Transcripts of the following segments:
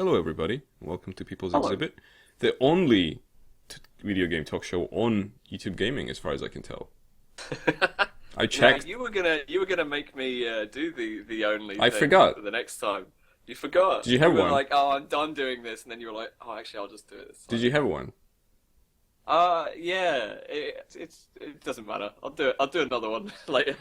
Hello, everybody. Welcome to People's Hello. Exhibit, the only video game talk show on YouTube Gaming, as far as I can tell. I Yeah, checked. you were gonna make me do the only I thing forgot. for the next time. You forgot. Did you have were one? like, oh, I'm done doing this, and then you were like, oh, actually, I'll just do it this time. Did you have one? Yeah. It doesn't matter. I'll do it. I'll do another one later.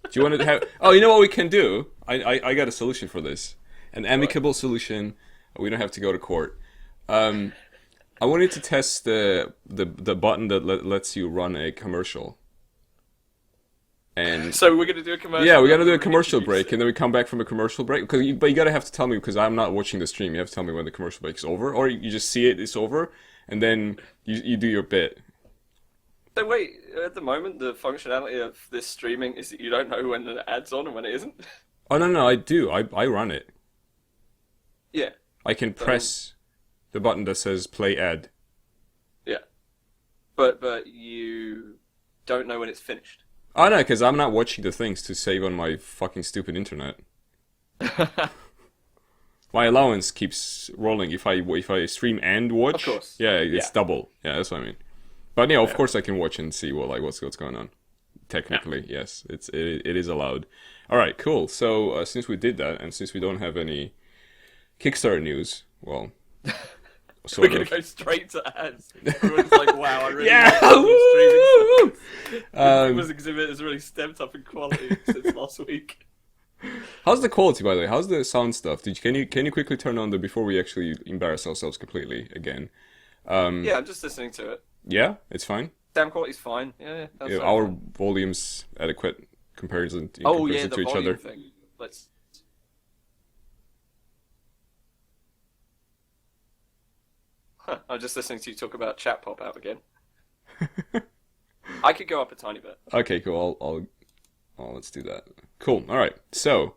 Do you want to have? Oh, you know what we can do? I got a solution for this. An amicable solution. We don't have to go to court. I wanted to test the button that lets you run a commercial. And So we're gonna do a commercial. yeah, we gotta do a break. commercial break, and then we come back from a commercial break. But you gotta have to tell me, because I'm not watching the stream. You have to tell me when the commercial break is over, or you just see it's over, and then you do your bit. So wait, at the moment, the functionality of this streaming is that you don't know when the ad's on and when it isn't. Oh no, I do. I run it. Yeah. I can press the button that says play ad. Yeah. But you don't know when it's finished. Oh no, because I'm not watching the things to save on my fucking stupid internet. My allowance keeps rolling if I stream and watch. Of course. Yeah, it's Yeah. double. Yeah, that's what I mean. But yeah, of Yeah. course I can watch and see what's going on. Technically, yes, it is allowed. All right, cool. So since we did that, and since we don't have any Kickstarter news, well, We're sort gonna of. go straight to ads. Everyone's like, "Wow, I really Yeah! like this streaming Um, This exhibit has really stepped up in quality since last week." How's the quality, by the way? How's the sound stuff? Can you quickly turn on before we actually embarrass ourselves completely again? Yeah, I'm just listening to it. Yeah, it's fine. Sound quality's fine. Yeah, that's Yeah, fine. our volume's adequate comparison in Oh yeah, comparison the to each volume other. thing. Let's. I'm just listening to you talk about chat pop out again. I could go up a tiny bit. Okay, cool. Let's do that. Cool. All right. So,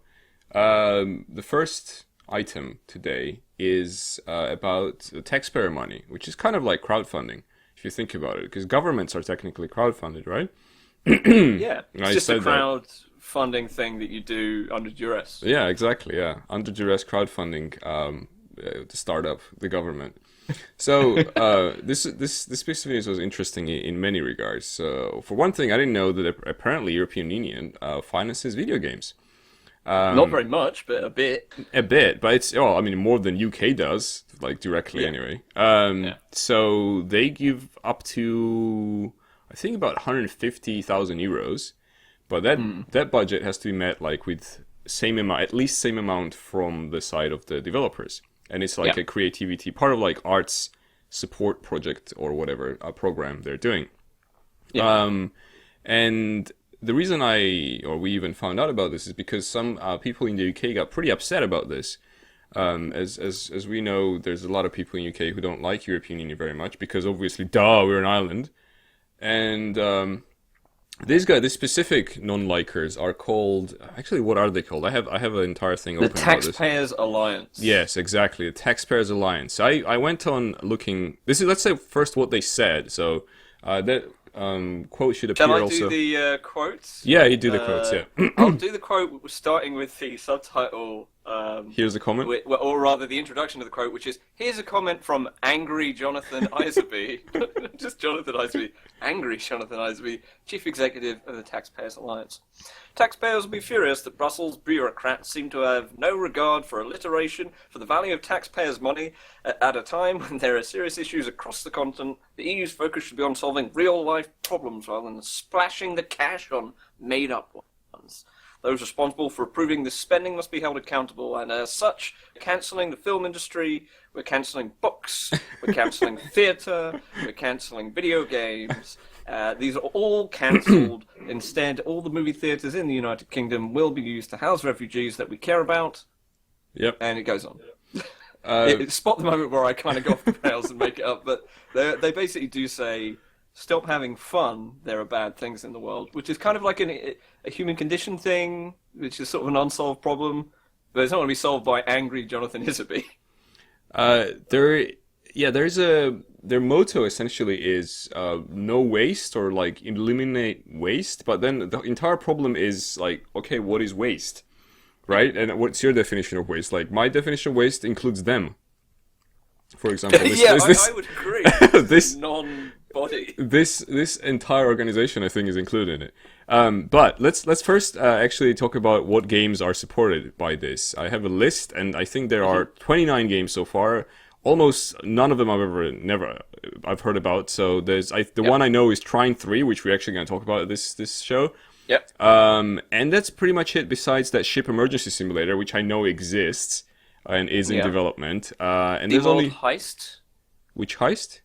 the first item today is about the taxpayer money, which is kind of like crowdfunding, if you think about it, because governments are technically crowdfunded, right? Yeah, it's I just a said that. crowdfunding thing that you do under duress. Yeah, exactly. Yeah, under duress crowdfunding to start up the government. So this piece of news was interesting in many regards. So for one thing, I didn't know that apparently European Union finances video games. Not very much, but a bit. A bit, but it's I mean more than UK does, like directly Yeah. anyway. Yeah. So they give up to I think about 150,000 euros, but that budget has to be met like with same amount, at least same amount from the side of the developers, and it's like Yeah. a creativity part of like arts support project or whatever program they're doing. Yeah. And the reason we even found out about this is because some people in the UK got pretty upset about this. As we know, there's a lot of people in the UK who don't like European Union very much because obviously, we're an island. And this specific non-likers are called. Actually, what are they called? I have an entire thing The open about this. Taxpayers Alliance. Yes, exactly. The Taxpayers Alliance. I went on looking. Let's say first what they said. So that quote should appear Shall I also. do the quotes? Yeah, you do the quotes. Yeah. I'll do the quote starting with the subtitle. Here's the comment. Or rather, the introduction to the quote, which is, here's a comment from angry Jonathan Iserby. Just Jonathan Iserby. Angry Jonathan Iserby, Chief Executive of the Taxpayers Alliance. Taxpayers will be furious that Brussels bureaucrats seem to have no regard for alliteration for the value of taxpayers' money at a time when there are serious issues across the continent. The EU's focus should be on solving real-life problems rather than splashing the cash on made-up ones. Those responsible for approving this spending must be held accountable, and as such, cancelling the film industry, we're cancelling books, we're cancelling theatre, we're cancelling video games. These are all cancelled. Instead, all the movie theatres in the United Kingdom will be used to house refugees that we care about, Yep. and it goes on. Spot the moment where I kind of go off the rails and make it up, but they basically do say, stop having fun, there are bad things in the world, which is kind of like a human condition thing, which is sort of an unsolved problem, but it's not going to be solved by angry Jonathan Iserby. Their motto essentially is no waste, or like eliminate waste, but then the entire problem is like, okay, what is waste? Right? And what's your definition of waste? Like, my definition of waste includes them. For example, I would agree. this non-body. this entire organization, I think, is included in it. But let's first actually talk about what games are supported by this. I have a list, and I think there are 29 games so far. Almost none of them I've heard about. So there's the one I know is Trine 3, which we're actually going to talk about this show. Yep. And that's pretty much it. Besides that ship emergency simulator, which I know exists and is in development. And there's only Heist. Which heist?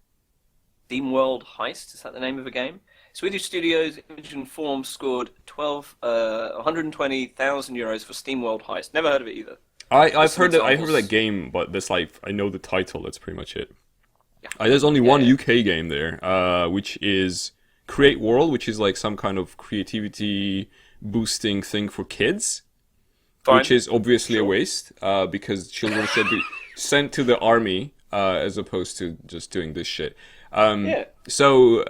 SteamWorld Heist, is that the name of a game? Swedish studios Imagine Forms scored 120,000 euros for SteamWorld Heist. Never heard of it either. I've heard that game, but that's I know the title. That's pretty much it. Yeah. There's only one UK game there, which is Create World, which is like some kind of creativity boosting thing for kids. Fine. Which is obviously a waste, because children should be sent to the army as opposed to just doing this shit. So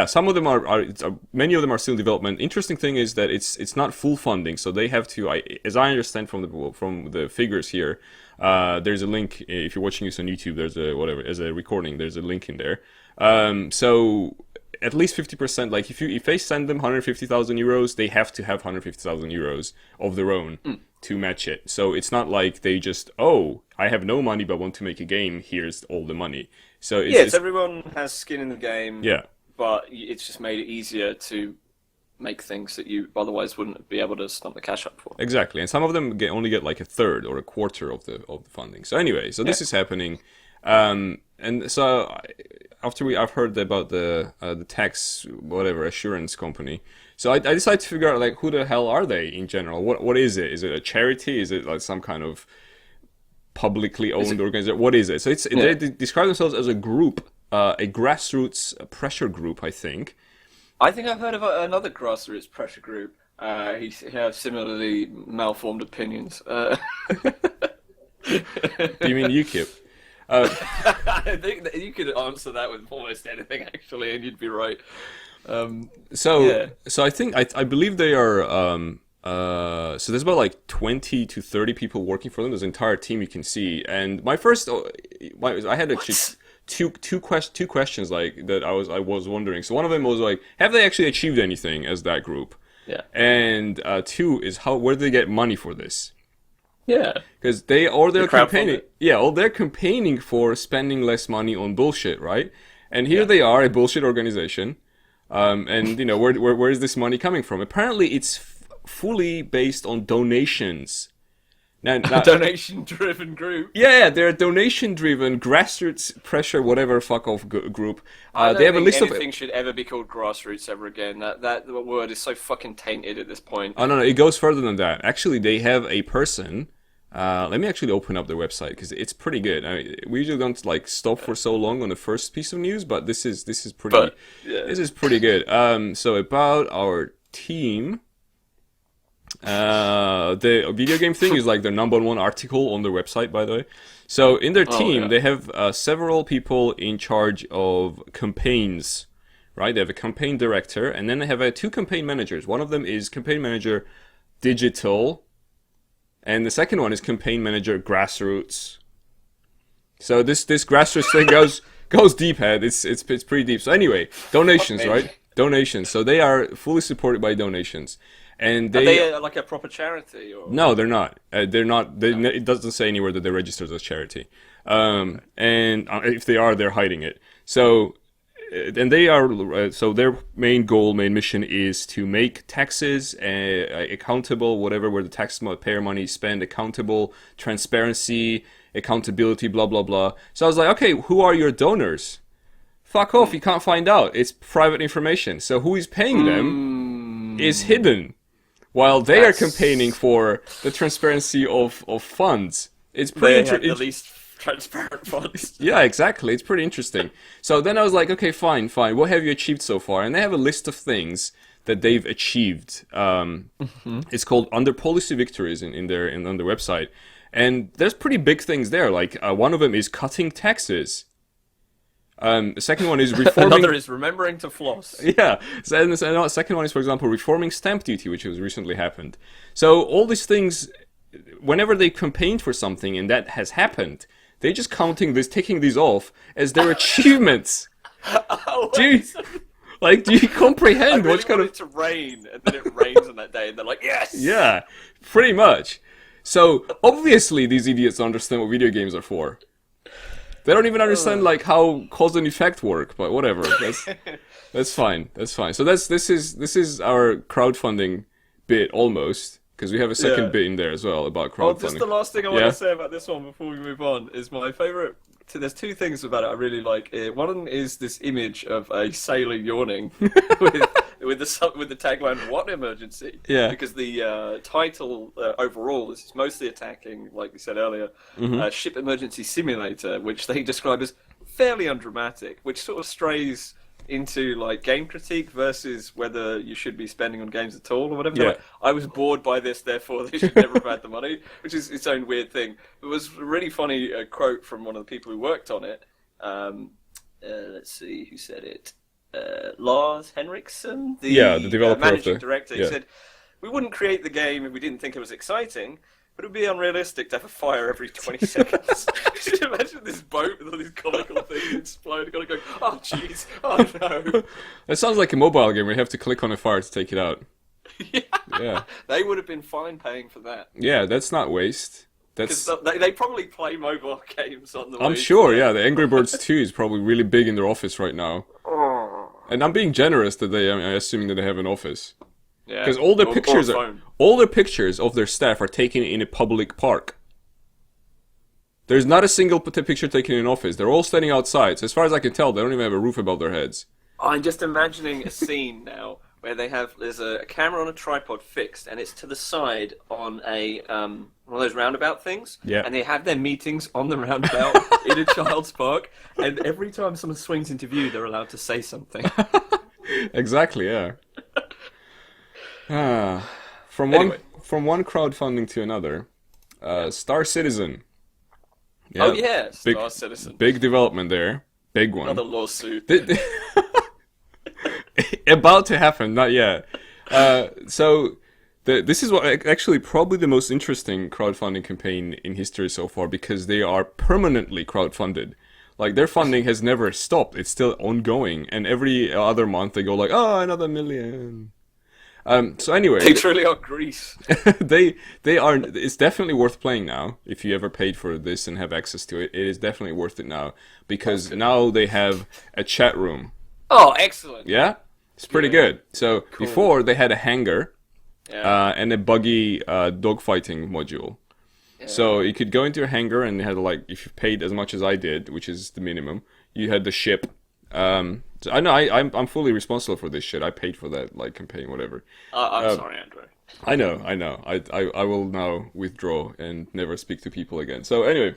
some of them are many of them are still in development. Interesting thing is that it's not full funding, so they have to. As I understand from the figures here, there's a link if you're watching this on YouTube. There's a recording. There's a link in there. So at least 50%. Like if they send them 150,000 euros, they have to have 150,000 euros of their own to match it. So it's not like they just I have no money but want to make a game. Here's all the money. So everyone has skin in the game. Yeah, but it's just made it easier to make things that you otherwise wouldn't be able to stump the cash up for. Exactly, and some of them only get like a third or a quarter of the funding. So anyway, this is happening, and so I've heard about the tax assurance company. So I decided to figure out like who the hell are they in general? What is it? Is it a charity? Is it like some kind of publicly owned organization? What is it? So they describe themselves as a group, a grassroots pressure group, I think. I think I've heard of another grassroots pressure group. He has similarly malformed opinions. Do you mean UKIP? I think that you could answer that with almost anything, actually, and you'd be right. So I think I believe they are. So there's about like 20 to 30 people working for them. There's an entire team you can see. And I had actually two questions like that I was wondering. So one of them was like, have they actually achieved anything as that group? Yeah. And two is where do they get money for this? Yeah. Because they're campaigning. Yeah, they're campaigning for spending less money on bullshit, right? And here they are, a bullshit organization. And where is this money coming from? Apparently, it's fully based on donations. Now, donation-driven group. Yeah, they're a donation-driven grassroots pressure, whatever fuck off group. They have a list of anything should ever be called grassroots ever again. That word is so fucking tainted at this point. Oh no, it goes further than that. Actually, they have a person. Let me actually open up their website because it's pretty good. We usually don't like stop for so long on the first piece of news, but this is pretty. This is pretty good. So about our team. The video game thing is like their #1 article on their website, by the way. So in their team, they have several people in charge of campaigns, right? They have a campaign director, and then they have two campaign managers. One of them is campaign manager digital, and the second one is campaign manager grassroots. So this grassroots thing goes deep, head. It's pretty deep. So anyway, donations, right? Donations. So they are fully supported by donations. And are they like a proper charity? Or? No, they're not. They're not. It doesn't say anywhere that they're registered as charity. And if they are, they're hiding it. So, and they are. So their main mission is to make taxes accountable, whatever where the taxpayer money is spent, accountable, transparency, accountability, blah blah blah. So I was like, okay, who are your donors? Fuck off! You can't find out. It's private information. So who is paying them is hidden. While they are campaigning for the transparency of funds. It's pretty interesting. The least transparent funds. Yeah, exactly. It's pretty interesting. So then I was like, okay, fine. What have you achieved so far? And they have a list of things that they've achieved. It's called Under Policy Victories on their website. And there's pretty big things there. Like one of them is cutting taxes. The second one is reforming. Another is remembering to floss. Yeah. So, the second one is, for example, reforming stamp duty, which has recently happened. So all these things, whenever they campaigned for something and that has happened, they're just counting this, taking these off as their achievements. Oh, Do you comprehend I really what kind want of... it to rain, and then it rains on that day, and they're like, yes! Yeah, pretty much. So, obviously these idiots understand what video games are for. They don't even understand, like, how cause and effect work, but whatever. That's fine. That's fine. So this is our crowdfunding bit, almost. Because we have a second bit in there as well about crowdfunding. Oh, just the last thing I want to say about this one before we move on is my favourite. There's two things about it I really like. One is this image of a sailor yawning with the tagline "What emergency?" Yeah. Because the title overall is mostly attacking, like we said earlier, ship emergency simulator, which they describe as fairly undramatic, which sort of strays into like game critique versus whether you should be spending on games at all or whatever. Yeah. Like, I was bored by this, therefore they should never have had the money, which is its own weird thing. It was a really funny quote from one of the people who worked on it. Let's see who said it. Lars Henriksen, the developer managing director. He yeah. said, "We wouldn't create the game if we didn't think it was exciting. But it would be unrealistic to have a fire every 20 seconds." Just imagine this boat with all these comical things exploding, going, "Oh jeez, oh no." That sounds like a mobile game where you have to click on a fire to take it out. Yeah. They would have been fine paying for that. Yeah, that's not waste. That's... They probably play mobile games on the way. I'm sure, yeah. The Angry Birds 2 is probably really big in their office right now. Oh. And I'm being generous that I'm assuming that they have an office. Yeah. Because all their pictures of their staff are taken in a public park. There's not a single picture taken in an office. They're all standing outside. So as far as I can tell, they don't even have a roof above their heads. I'm just imagining a scene now where there's a camera on a tripod fixed, and it's to the side on a one of those roundabout things. Yeah. And they have their meetings on the roundabout in a child's park. And every time someone swings into view, they're allowed to say something. Exactly, yeah. From one crowdfunding to another, Star Citizen. Yeah, oh yeah, Star Citizen. Big development there. Big one. Another lawsuit. About to happen, not yet. So this is what actually probably the most interesting crowdfunding campaign in history so far, because they are permanently crowdfunded. Like, their funding has never stopped. It's still ongoing, and every other month they go like, "Oh, another million." So anyway, they truly are Greece. they are. It's definitely worth playing now. If you ever paid for this and have access to it, it is definitely worth it now, because now they have a chat room. Oh, excellent! Yeah, it's pretty good. So Cool. Before they had a hangar, Yeah. and a buggy dogfighting module. Yeah. So you could go into a hangar and they had, like, if you paid as much as I did, which is the minimum, you had the ship. So I know I'm fully responsible for this shit. I paid for that, like, campaign, whatever. I'm sorry, Andrew. I know. I will now withdraw and never speak to people again. So anyway,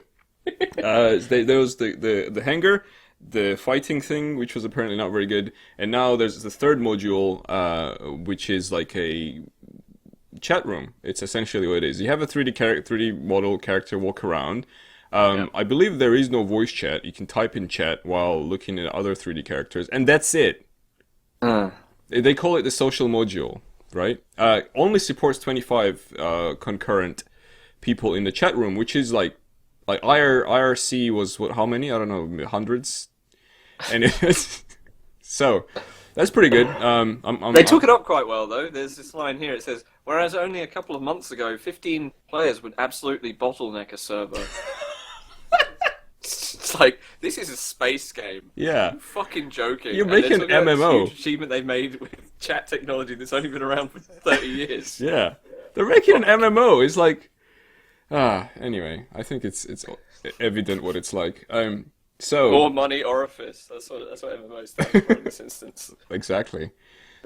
there was the hangar, the fighting thing, which was apparently not very good, and now there's the third module, which is like a chat room. It's essentially what it is. You have a 3D model character walk around. I believe there is no voice chat. You can type in chat while looking at other 3D characters, and that's it. They call it the social module, right? Only supports 25 concurrent people in the chat room, which is like IRC was how many? I don't know, hundreds. And it's so that's pretty good. They took it up quite well, though. There's this line here. It says, "Whereas only a couple of months ago, 15 players would absolutely bottleneck a server." It's like, this is a space game. Yeah. You're fucking joking. You're making an MMO. Huge achievement they've made with chat technology that's only been around for 30 years. Yeah. They're making an MMO. It's like... anyway, I think it's evident what it's like. So... More money orifice. That's what MMO stands for in this instance. Exactly.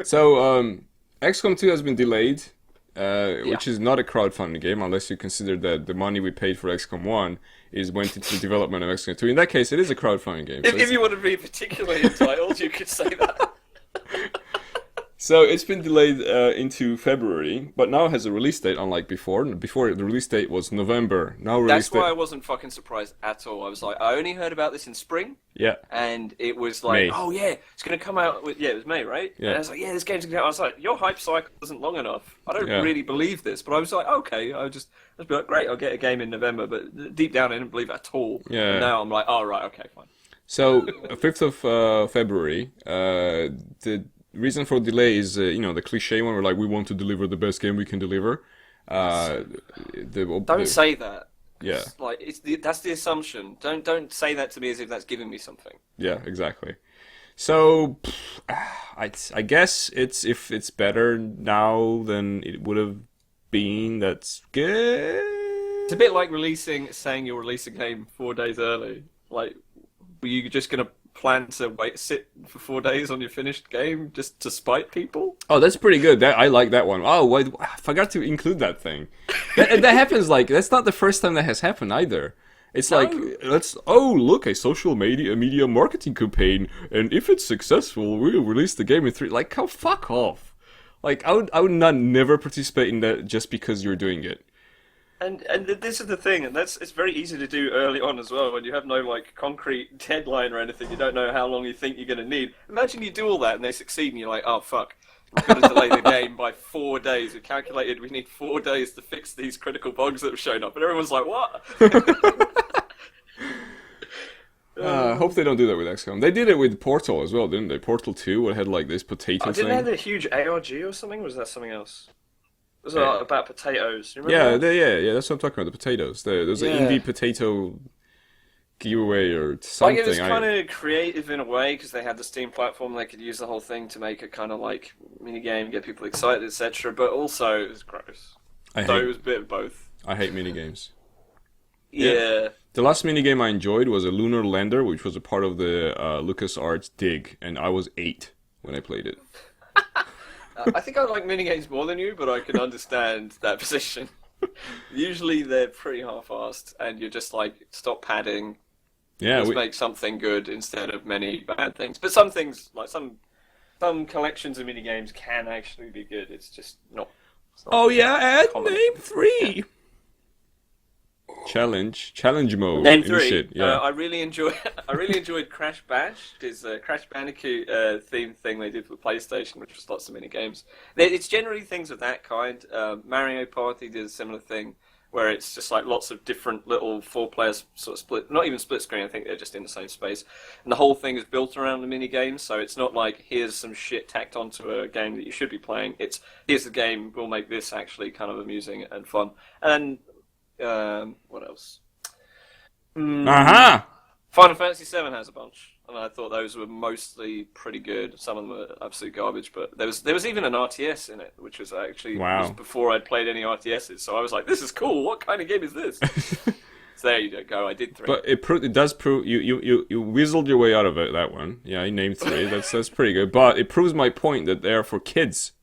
So, XCOM 2 has been delayed, which is not a crowdfunding game, unless you consider that the money we paid for XCOM 1 went into the development of XCOM 2. In that case, it is a crowdfunding game. If you want to be particularly entitled, you could say that. So it's been delayed into February, but now it has a release date, unlike before. Before, the release date was November. Now release That's why I date... wasn't fucking surprised at all. I was like, I only heard about this in spring, Yeah. and it was like, May. oh yeah, it's gonna come out. Yeah, it was May, right? Yeah. And I was like, yeah, this game's gonna come out. I was like, your hype cycle isn't long enough. I don't Yeah. really believe this, but I was like, okay, I'd be like, great, I'll get a game in November. But deep down, I didn't believe it at all. Yeah. And now I'm like, oh right, okay, fine. So, 5th of February, the reason for delay is, the cliche one, we're like, we want to deliver the best game we can deliver. Don't say that. Yeah. Like that's the assumption. Don't say that to me as if that's giving me something. Yeah, exactly. So, I guess if it's better now than it would have been, that's good. It's a bit like saying you'll release a game 4 days early. Like, were you just gonna plan to sit for 4 days on your finished game just to spite people? Oh, that's pretty good. I like that one. Oh, I forgot to include that thing. that happens, like, that's not the first time that has happened either. It's like, look, a social media marketing campaign, and if it's successful, we'll release the game in 3... Like, fuck off. Like, I would not never participate in that just because you're doing it. And this is the thing, and it's very easy to do early on as well, when you have no like concrete deadline or anything. You don't know how long you think you're going to need. Imagine you do all that and they succeed, and you're like, oh fuck, we've got to delay the game by 4 days. We calculated we need 4 days to fix these critical bugs that have shown up, and everyone's like, what? I hope they don't do that with XCOM. They did it with Portal as well, didn't they? Portal 2 it had like this potato thing. Didn't they have a huge ARG or something? Or was that something else? It was about potatoes. You Yeah, remember that? that's what I'm talking about. The potatoes. There's an indie potato giveaway or something. Like, it was kind of creative in a way because they had the Steam platform. They could use the whole thing to make a kind of like mini game, get people excited, etc. But also it was gross. It was a bit of both. I hate mini games. Yeah. The last mini game I enjoyed was a Lunar Lander, which was a part of the LucasArts Dig, and I was 8 when I played it. I think I like minigames more than you, but I can understand that position. Usually they're pretty half-assed, and you're just like, stop padding. Yeah, let's make something good instead of many bad things. But some things, like some collections of minigames, can actually be good. It's just not. Oh yeah, and name 3. Challenge mode. Name 3. Shit. Yeah. I really enjoyed Crash Bash. There's a Crash Bandicoot themed thing they did for PlayStation, which was lots of mini games. It's generally things of that kind. Mario Party did a similar thing, where it's just like lots of different little 4-player sort of split, not even split screen. I think they're just in the same space, and the whole thing is built around the mini games. So it's not like here's some shit tacked onto a game that you should be playing. It's here's the game. We'll make this actually kind of amusing and fun. And what else? Final Fantasy VII has a bunch, and I thought those were mostly pretty good. Some of them were absolute garbage, but there was even an RTS in it, which was actually was before I'd played any RTSs. So I was like, "This is cool. What kind of game is this?" So there you go. I did 3. But it does prove you whizzled your way out of it. That one, yeah, you named 3. That's pretty good. But it proves my point that they are for kids,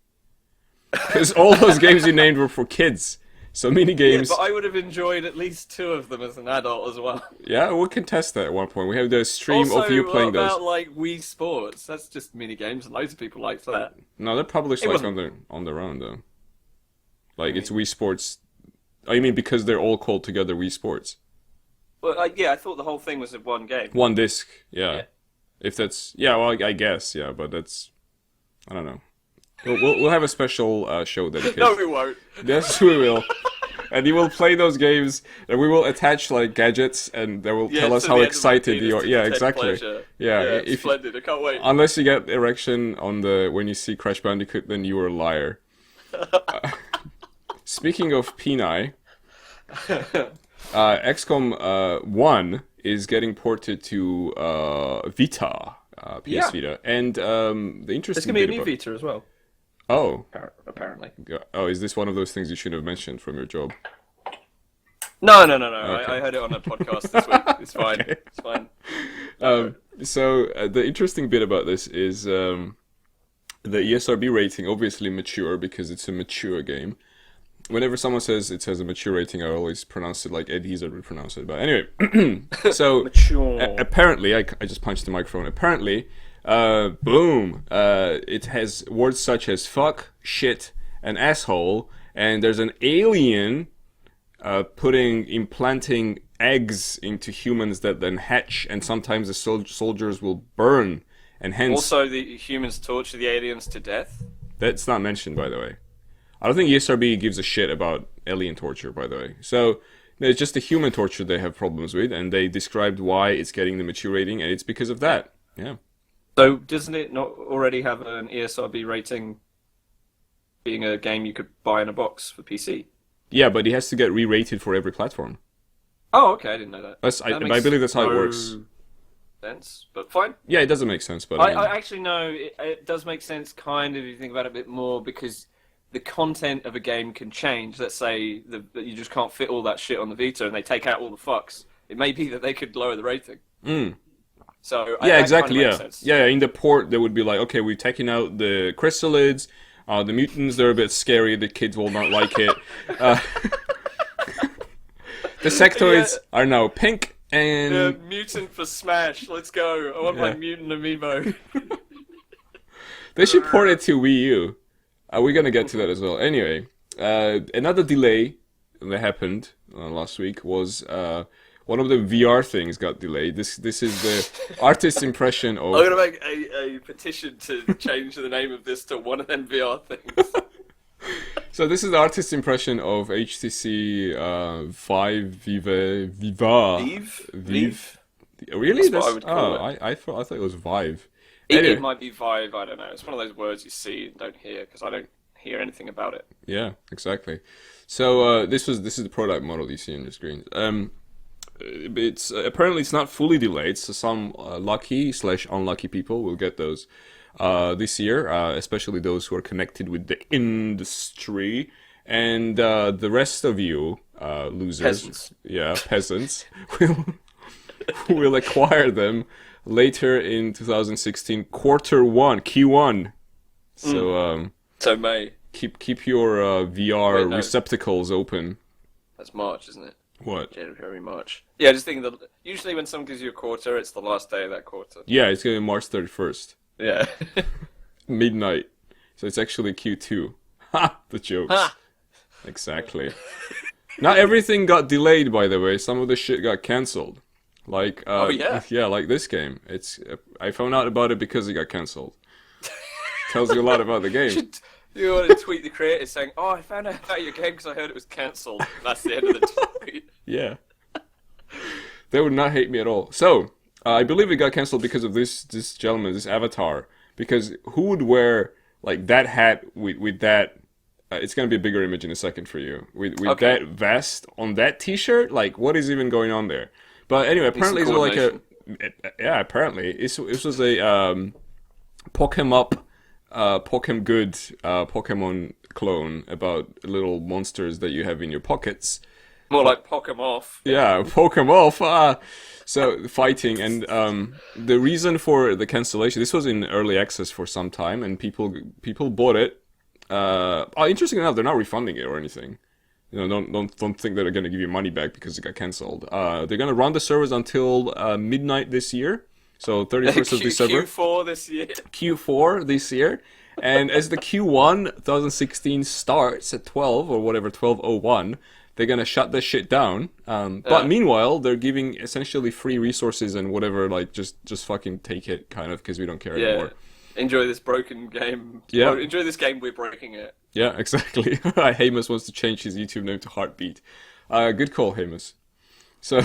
because all those games you named were for kids. So mini games. Yeah, but I would have enjoyed at least 2 of them as an adult as well. Yeah, we can test that at one point. We have the stream of you playing those. Also, like Wii Sports? That's just mini games, and loads of people like that. No, they're published on their own though. Like it's Wii Sports. Oh, you mean because they're all called together Wii Sports? Well, yeah, I thought the whole thing was in one game. One disc, yeah. If that's well, I guess, yeah, but that's I don't know. We'll have a special show dedicated. No, we won't. Yes, we will. And you will play those games, and we will attach like gadgets, and they will tell us how excited you are. Yeah, exactly. Yeah, splendid. I can't wait. Unless you get erection on when you see Crash Bandicoot, then you are a liar. Speaking of peni, XCOM 1 is getting ported to Vita, PS Vita, and the interesting. There's gonna be a new Vita as well. Oh. Apparently. Oh, is this one of those things you should have mentioned from your job? No. Okay. I heard it on a podcast this week. It's fine. Okay. It's fine. So the interesting bit about this is the ESRB rating, obviously mature because it's a mature game. Whenever someone says it has a mature rating, I always pronounce it like Ed Heezer would pronounce it. But anyway, so mature. Apparently, I just punched the microphone. Apparently, boom. It has words such as fuck, shit, and asshole, and there's an alien implanting eggs into humans that then hatch, and sometimes the soldiers will burn, and hence... Also, the humans torture the aliens to death? That's not mentioned, by the way. I don't think ESRB gives a shit about alien torture, by the way. So, it's just the human torture they have problems with, and they described why it's getting the mature rating, and it's because of that. Yeah. So, doesn't it not already have an ESRB rating, being a game you could buy in a box for PC? Yeah, but it has to get re-rated for every platform. Oh, okay, I didn't know that. I believe that's how it works. Sense, but fine. Yeah, it doesn't make sense, but I actually know it does make sense, kind of, if you think about it a bit more, because the content of a game can change. Let's say that you just can't fit all that shit on the Vita, and they take out all the fucks. It may be that they could lower the rating. So yeah, exactly. Kind of Yeah, sense. yeah. In the port, they would be like, okay, we've taken out the chrysalids, the mutants. They're a bit scary. The kids will not like it. The sectoids are now pink. And mutant for Smash, let's go. I want my mutant amiibo. They should port it to Wii U. We're gonna get to that as well. Anyway, another delay that happened last week was one of the VR things got delayed. This is the artist's impression of... I'm gonna make a petition to change the name of this to one of them VR things. So this is the artist's impression of HTC VIVE, Viva... Vive? Really? That's what I would call it. I thought it was Vive. Anyway. It might be Vive, I don't know. It's one of those words you see and don't hear, because I don't hear anything about it. Yeah, exactly. So this is the product model you see on your screen. It's apparently it's not fully delayed, so some lucky/unlucky people will get those this year, especially those who are connected with the industry, and the rest of you losers, peasants, will acquire them later in 2016, Q1. So May. Keep your VR receptacles open. That's March, isn't it? What? January, March. Yeah, just thinking that usually when someone gives you a quarter, it's the last day of that quarter. Yeah, it's going to be March 31st. Yeah. Midnight. So it's actually Q2. Ha! The jokes. Ha! Exactly. Not everything got delayed, by the way. Some of the shit got cancelled. Like, yeah, like this game. I found out about it because it got cancelled. Tells you a lot about the game. You want to tweet the creators saying, "Oh, I found out about your game because I heard it was cancelled." That's the end of the tweet. Yeah. They would not hate me at all. So, I believe it got cancelled because of this gentleman, this avatar. Because who would wear like that hat with that? It's gonna be a bigger image in a second for you. With that vest on that T-shirt, like what is even going on there? But anyway, apparently it's like apparently it was a Pokemon Good Pokemon clone about little monsters that you have in your pockets. More like Pokemon off. Yeah, Pokemon off. So fighting, and the reason for the cancellation. This was in early access for some time, and people bought it. Interesting enough, they're not refunding it or anything. You know, don't think they're gonna give you money back because it got cancelled. They're gonna run the servers until midnight this year. So 31st of December. Q4 this year. Q4 this year. And as the Q1 2016 starts at 12 or whatever, 12:01, they're going to shut this shit down. But meanwhile, they're giving essentially free resources and whatever, like just fucking take it kind of because we don't care anymore. Enjoy this broken game. Yeah. Enjoy this game, we're breaking it. Yeah, exactly. Hamus wants to change his YouTube name to Heartbeat. Good call, Hamus. So,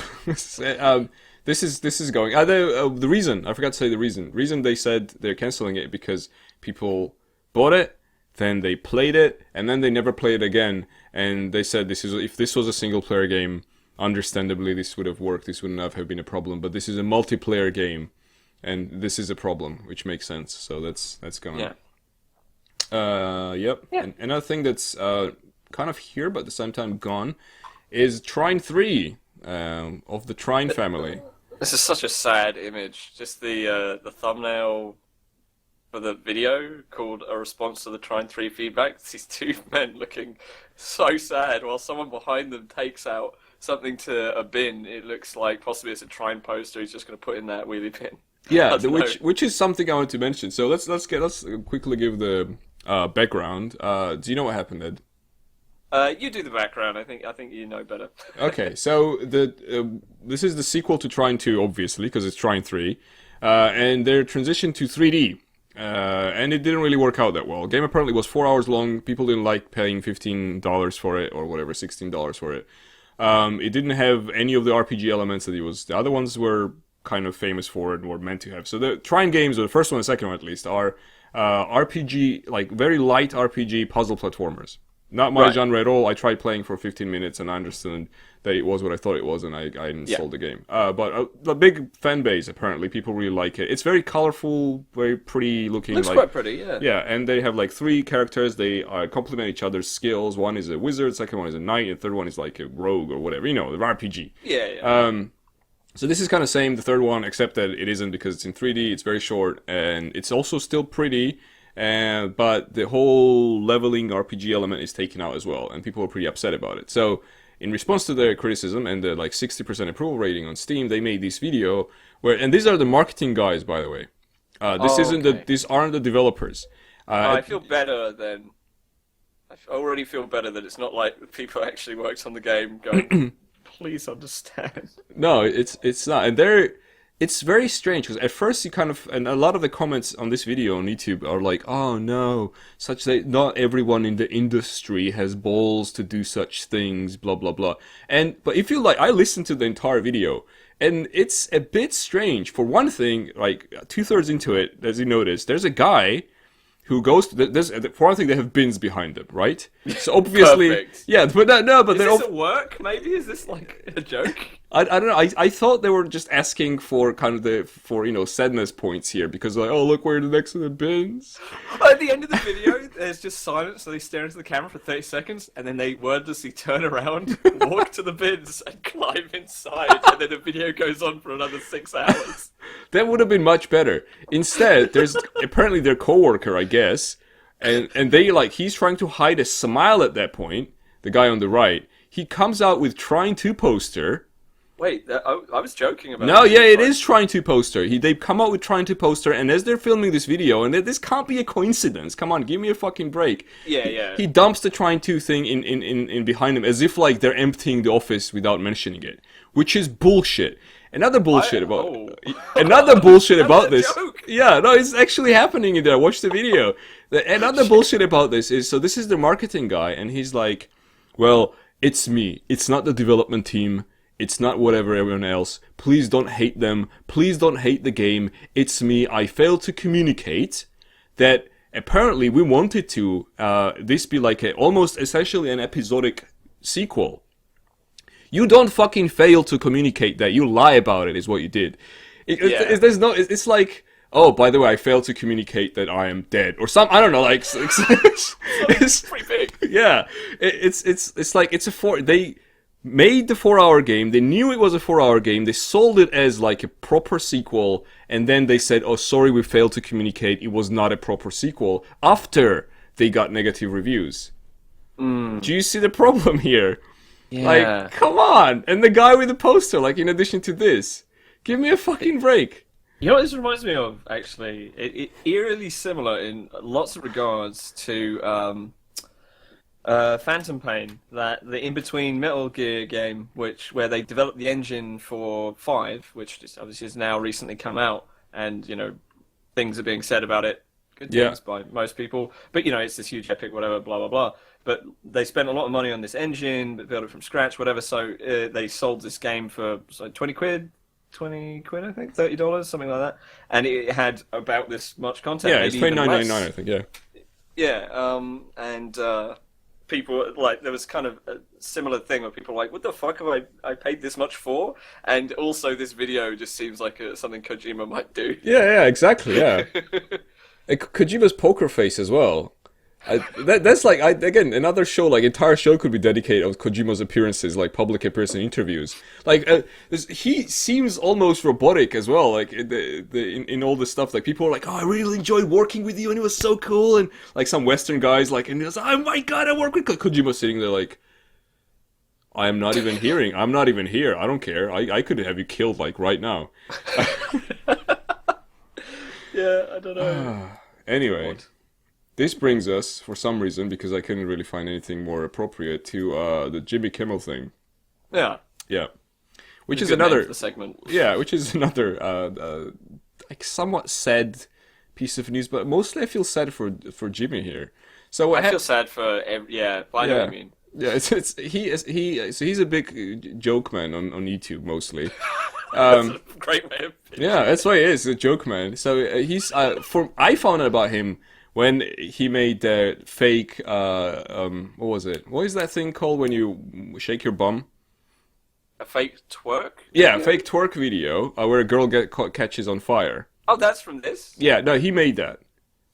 This is going. The reason I forgot to say the reason they said they're canceling it because people bought it, then they played it, and then they never played it again. And they said if this was a single player game, understandably this would have worked. This wouldn't have been a problem. But this is a multiplayer game, and this is a problem, which makes sense. So that's going. Yeah. Yep. Yeah. And another thing that's kind of here but at the same time gone is Trine 3 of the Trine family. This is such a sad image. Just the thumbnail for the video called "A Response to the Trine 3 Feedback." It's these two men looking so sad while someone behind them takes out something to a bin. It looks like possibly it's a Trine poster he's just going to put in that wheelie bin. Yeah, I don't know. which is something I want to mention. So let's quickly give the background. Do you know what happened, Ed? You do the background. I think you know better. Okay, so this is the sequel to Trine 2, obviously, because it's Trine 3, and their transition to 3D, and it didn't really work out that well. Game apparently was 4 hours long. People didn't like paying $15 for it or whatever, $16 for it. It didn't have any of the RPG elements that it was. The other ones were kind of famous for and were meant to have. So the Trine games, or the first one and second one at least, are RPG, like very light RPG puzzle platformers. Not my Right. genre at all. I tried playing for 15 minutes and I understood that it was what I thought it was, and I installed the game. But a big fan base, apparently. People really like it. It's very colorful, very pretty looking. Looks like, quite pretty, yeah. yeah, and they have like 3 characters. They complement each other's skills. One is a wizard, second one is a knight, and third one is like a rogue or whatever. You know, the RPG. Yeah, yeah. So this is kind of same, the third one, except that it isn't because it's in 3D, it's very short, and it's also still pretty, but the whole leveling RPG element is taken out as well, and people are pretty upset about it. So in response to their criticism and the like 60% approval rating on Steam, they made this video where, and these are the marketing guys, by the way. These aren't the developers. I feel better than. I already feel better that it's not like the people who actually worked on the game going, please understand. No, it's not, and it's very strange because at first you kind of, and a lot of the comments on this video on YouTube are like, oh no, such that not everyone in the industry has balls to do such things, blah blah blah. But if you like, I listened to the entire video, and it's a bit strange. For one thing, like 2/3 into it, as you notice, there's a guy who goes to for one thing, they have bins behind them, right? So obviously, Perfect. yeah, but no, but Is they're this a work, maybe? Is this like a joke? I don't know. I thought they were just asking for kind of sadness points here because like, oh look, we're next to the bins. At the end of the video, there's just silence, so they stare into the camera for 30 seconds, and then they wordlessly turn around, walk to the bins, and climb inside, and then the video goes on for another 6 hours. That would have been much better. Instead, there's apparently their coworker, I guess, and they like he's trying to hide a smile at that point. The guy on the right, he comes out with Trine 2 poster. Wait, I was joking about No, it. yeah, it is Trine 2 poster. They come out with Trine 2 poster, and as they're filming this video, and this can't be a coincidence. Come on, give me a fucking break. Yeah, yeah. He dumps the Trine 2 thing in behind him as if like they're emptying the office without mentioning it, which is bullshit. Another bullshit another bullshit about this. Joke. Yeah, no, it's actually happening in there. Watch the video. Another bullshit about this is, so this is the marketing guy, and he's like, well, it's me. It's not the development team. It's not whatever everyone else. Please don't hate them. Please don't hate the game. It's me. I failed to communicate that apparently we wanted to this be like almost essentially an episodic sequel. You don't fucking fail to communicate that. You lie about it is what you did. It's like, oh, by the way, I failed to communicate that I am dead or something. I don't know, like it's pretty big. Yeah, it's like they made the 4-hour game. They knew it was a 4-hour game. They sold it as like a proper sequel, and then they said, "Oh, sorry, we failed to communicate. It was not a proper sequel." After they got negative reviews. Do you see the problem here? Yeah. Like, come on! And the guy with the poster, like, in addition to this, give me a fucking break. You know what this reminds me of, actually? It eerily similar in lots of regards to Phantom Pain, the in-between Metal Gear game, where they developed the engine for 5, which obviously has now recently come out, and, you know, things are being said about it, good things by most people, but, you know, it's this huge epic, whatever, blah, blah, blah. But they spent a lot of money on this engine, built it from scratch, whatever, so they sold this game for 20 quid, I think, $30, something like that, and it had about this much content. Yeah, it's $29.99, I think. Yeah. Yeah, and people like there was kind of a similar thing where people were like, "What the fuck have I paid this much for?" And also, this video just seems like something Kojima might do. Yeah, exactly. Yeah, Kojima's poker face as well. That's like again another show, like entire show could be dedicated of Kojima's appearances, like public appearances and interviews. Like he seems almost robotic as well, like in all this stuff. Like people are like, "Oh, I really enjoyed working with you, and it was so cool." And like some Western guys, like, and he was, "Oh my god, I work with Kojima," sitting there like, "I am not even hearing. I'm not even here. I don't care. I could have you killed like right now." Yeah, I don't know. Anyway, What? this brings us, for some reason, because I couldn't really find anything more appropriate, to the Jimmy Kimmel thing. Yeah. Yeah. Which is Good name for another... the segment. Yeah, which is another like somewhat sad piece of news, but mostly I feel sad for Jimmy here. So what I feel sad for yeah, but I know what you mean. Yeah, so he's a big joke man on YouTube mostly. That's a great way of pitching Yeah, it. that's why he is a joke man. So he's I found out about him when he made the fake what was it? What is that thing called when you shake your bum? A fake twerk? Yeah, video? fake twerk video where a girl catches on fire. Oh, that's from this? Yeah, no, he made that.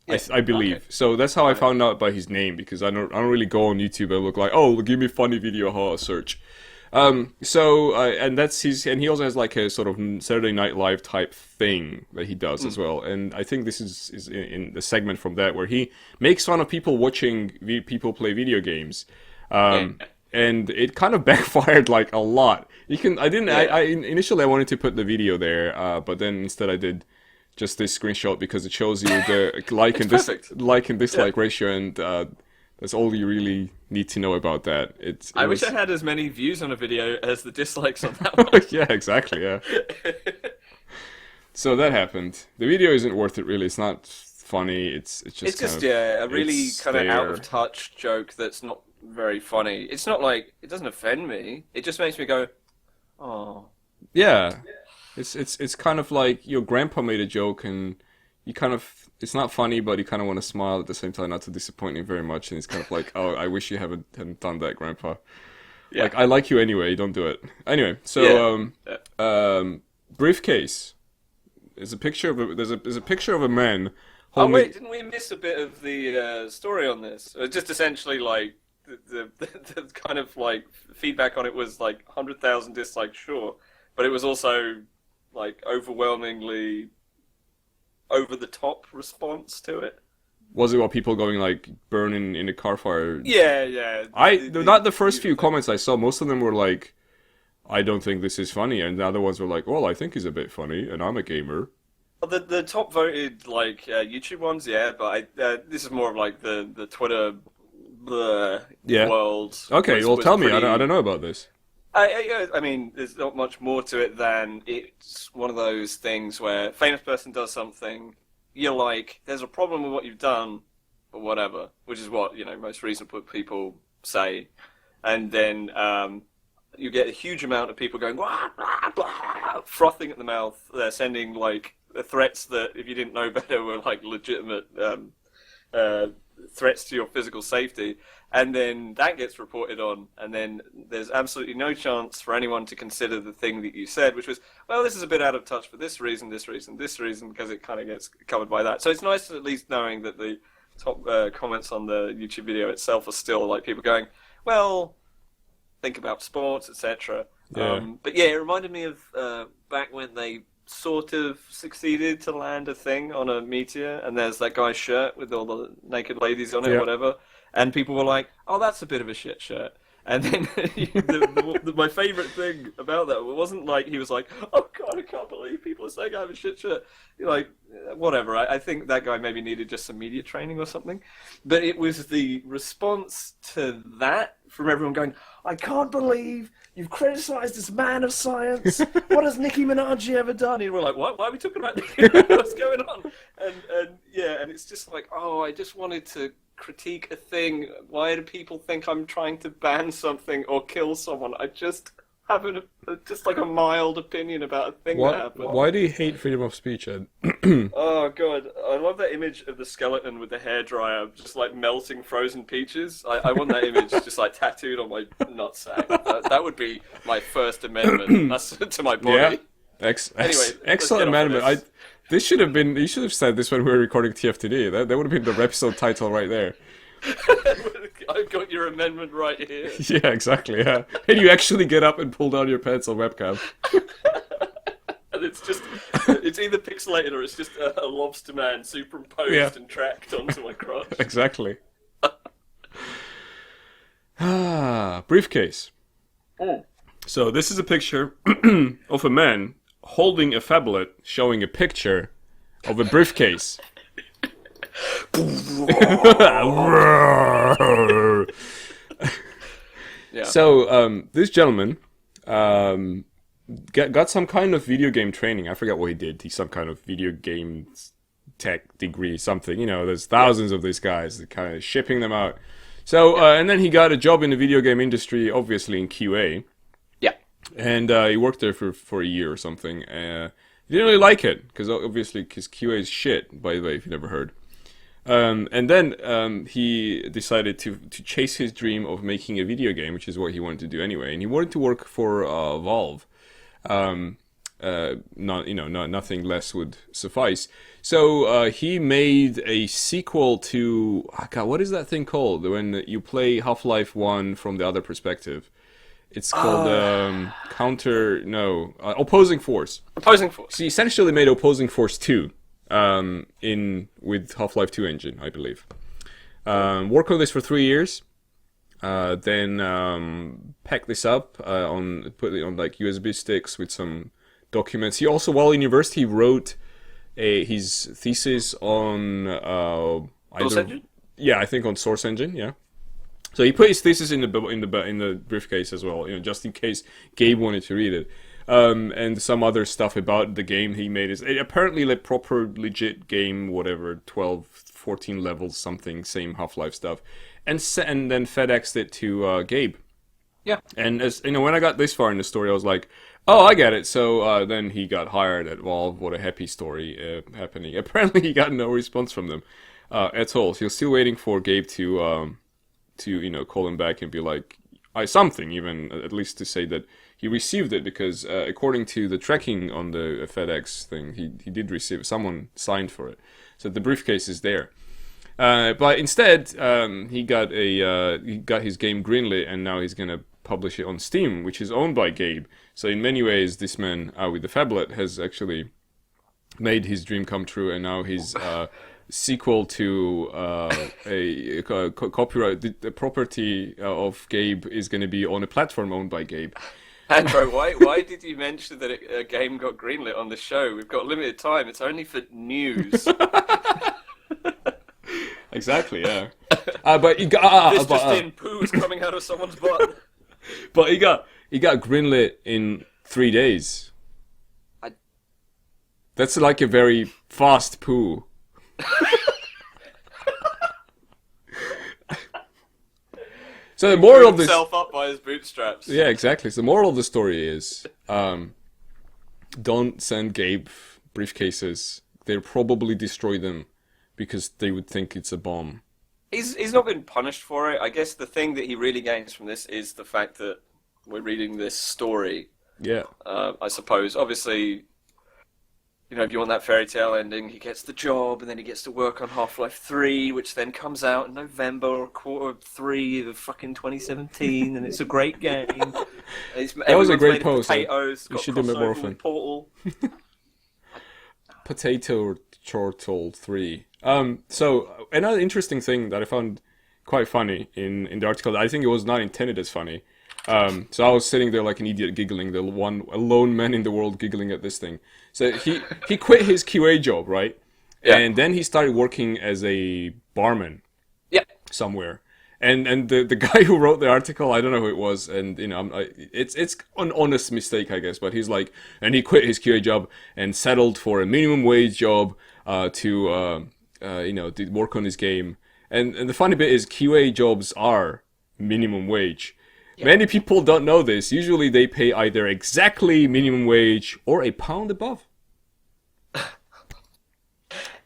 Yeah. I believe. Okay. So that's how I found out by his name, because I don't really go on YouTube and look like, oh, give me funny video, search. And that's and he also has like a sort of Saturday Night Live type thing that he does as well. And I think this is in the segment from that where he makes fun of people watching people play video games. And it kind of backfired like a lot. Initially I wanted to put the video there, but then instead I did just this screenshot because it shows you the like and dislike ratio, and that's all you really need to know about that. I wish I had as many views on a video as the dislikes on that one. Yeah, exactly. Yeah. So that happened. The video isn't worth it, really. It's not funny. It's just a really kind of out of there. touch joke that's not very funny. It's not like it doesn't offend me. It just makes me go, oh. Yeah. It's kind of like your grandpa made a joke and you kind of, it's not funny, but you kind of want to smile at the same time, not to disappoint him very much. And it's kind of like, oh, I wish you hadn't done that, grandpa. Yeah. Like, I like you anyway, don't do it. Anyway, so briefcase. There's a picture of there's a picture of a man Oh holding. wait, didn't we miss a bit of the story on this? Just essentially like the kind of like feedback on it was like 100,000 dislikes, sure, but it was also like overwhelmingly over the top response to it. Was it what people going like burning in a car fire? Yeah. Not the first few comments I saw. Most of them were like, I don't think this is funny, and the other ones were like, well, I think he's a bit funny, and I'm a gamer. Well, the top voted like YouTube ones, yeah, but this is more of like the Twitter world. Okay, well, tell me. Pretty... I don't know about this. I mean, there's not much more to it than it's one of those things where a famous person does something, you're like, there's a problem with what you've done, or whatever, which is what, most reasonable people say. And then you get a huge amount of people going, blah, blah, blah, frothing at the mouth. They're sending, like, threats that, if you didn't know better, were, like, legitimate threats to your physical safety. And then that gets reported on, and then there's absolutely no chance for anyone to consider the thing that you said, which was, well, this is a bit out of touch for this reason, because it kind of gets covered by that. So it's nice at least knowing that the top comments on the YouTube video itself are still like people going, well, think about sports, etc. Yeah. But yeah, it reminded me of back when they sort of succeeded to land a thing on a meteor, and there's that guy's shirt with all the naked ladies on it, or whatever. And people were like, oh, that's a bit of a shit shirt. And then my favourite thing about that wasn't like he was like, oh, God, I can't believe people are saying I have a shit shirt. You're like, whatever. I think that guy maybe needed just some media training or something. But it was the response to that from everyone going, I can't believe you've criticised this man of science. What has Nicki Minaj ever done? And we're like, what? Why are we talking about Nicki? What's going on? And it's just like, oh, I just wanted to critique a thing. Why do people think I'm trying to ban something or kill someone? I just have just like a mild opinion about a thing that happened. Why do you hate freedom of speech, Ed? Oh god, I love that image of the skeleton with the hairdryer just like melting frozen peaches. I want that image just like tattooed on my nutsack. That would be my First Amendment. That's to my body. Yeah. Anyway, excellent amendment. You should have said this when we were recording TFTD. That would have been the episode title right there. I've got your amendment right here. Yeah, exactly. Yeah, and you actually get up and pull down your pants on webcam. And it's either pixelated or it's just a lobster man superimposed and tracked onto my crotch. Exactly. Briefcase. Oh. So this is a picture of a man holding a phablet showing a picture of a briefcase. Yeah. So this gentleman got some kind of video game training. I forget what he did. He's some kind of video game tech degree, something. You know, there's thousands of these guys that kind of shipping them out. So and then he got a job in the video game industry, obviously in QA. Yeah. And he worked there for a year or something. He didn't really like it because QA is shit. By the way, if you never heard. And then he decided to chase his dream of making a video game, which is what he wanted to do anyway. And he wanted to work for Valve. Nothing less would suffice. So he made a sequel to what is that thing called when you play Half-Life 1 from the other perspective? It's called Opposing Force. Opposing Force. So he essentially made Opposing Force 2. With Half-Life 2 engine, I believe. Worked on this for 3 years. Then packed this up put it on like USB sticks with some documents. He also, while in university, wrote his thesis on Source Engine? Yeah, I think on Source Engine. Yeah. So he put his thesis in the briefcase as well, just in case Gabe wanted to read it. And some other stuff about the game he made is apparently like proper legit game, whatever, 12, 14 levels, something, same Half-Life stuff, and then FedExed it to Gabe. Yeah. And as you know, when I got this far in the story, I was like, oh, I get it. So then he got hired at Valve. What a happy story happening. Apparently, he got no response from them at all. So he was still waiting for Gabe to call him back and be like, something, even at least to say that he received it, because according to the tracking on the FedEx thing, he did receive. Someone signed for it, so the briefcase is there. But instead, he got his game greenlit, and now he's gonna publish it on Steam, which is owned by Gabe. So in many ways, this man with the phablet has actually made his dream come true, and now his sequel to a copyright, the property of Gabe is going to be on a platform owned by Gabe. Andrew, why did you mention that a game got greenlit on the show? We've got limited time. It's only for news. Exactly, yeah. But he got this just in, poo's coming out of someone's butt. But he got greenlit in 3 days. That's like a very fast poo. So the moral of this, himself up by his bootstraps. Yeah, exactly. So the moral of the story is, don't send Gabe briefcases. They'll probably destroy them because they would think it's a bomb. He's not been punished for it. I guess the thing that he really gains from this is the fact that we're reading this story. Yeah. I suppose. Obviously, if you want that fairy tale ending, he gets the job, and then he gets to work on Half-Life 3, which then comes out in November or Q3 of fucking 2017, and it's a great game. That was a great post. Potatoes, you should do it more often. Portal. Potato Chortle 3. So another interesting thing that I found quite funny in the article, I think it was not intended as funny. So I was sitting there like an idiot giggling, a lone man in the world giggling at this thing. So he quit his QA job, right? Yeah. And then he started working as a barman. Yeah. Somewhere. And the guy who wrote the article, I don't know who it was, and it's an honest mistake, I guess, but he's like, and he quit his QA job and settled for a minimum wage job to work on his game. And the funny bit is QA jobs are minimum wage. Yeah. Many people don't know this. Usually they pay either exactly minimum wage or a pound above.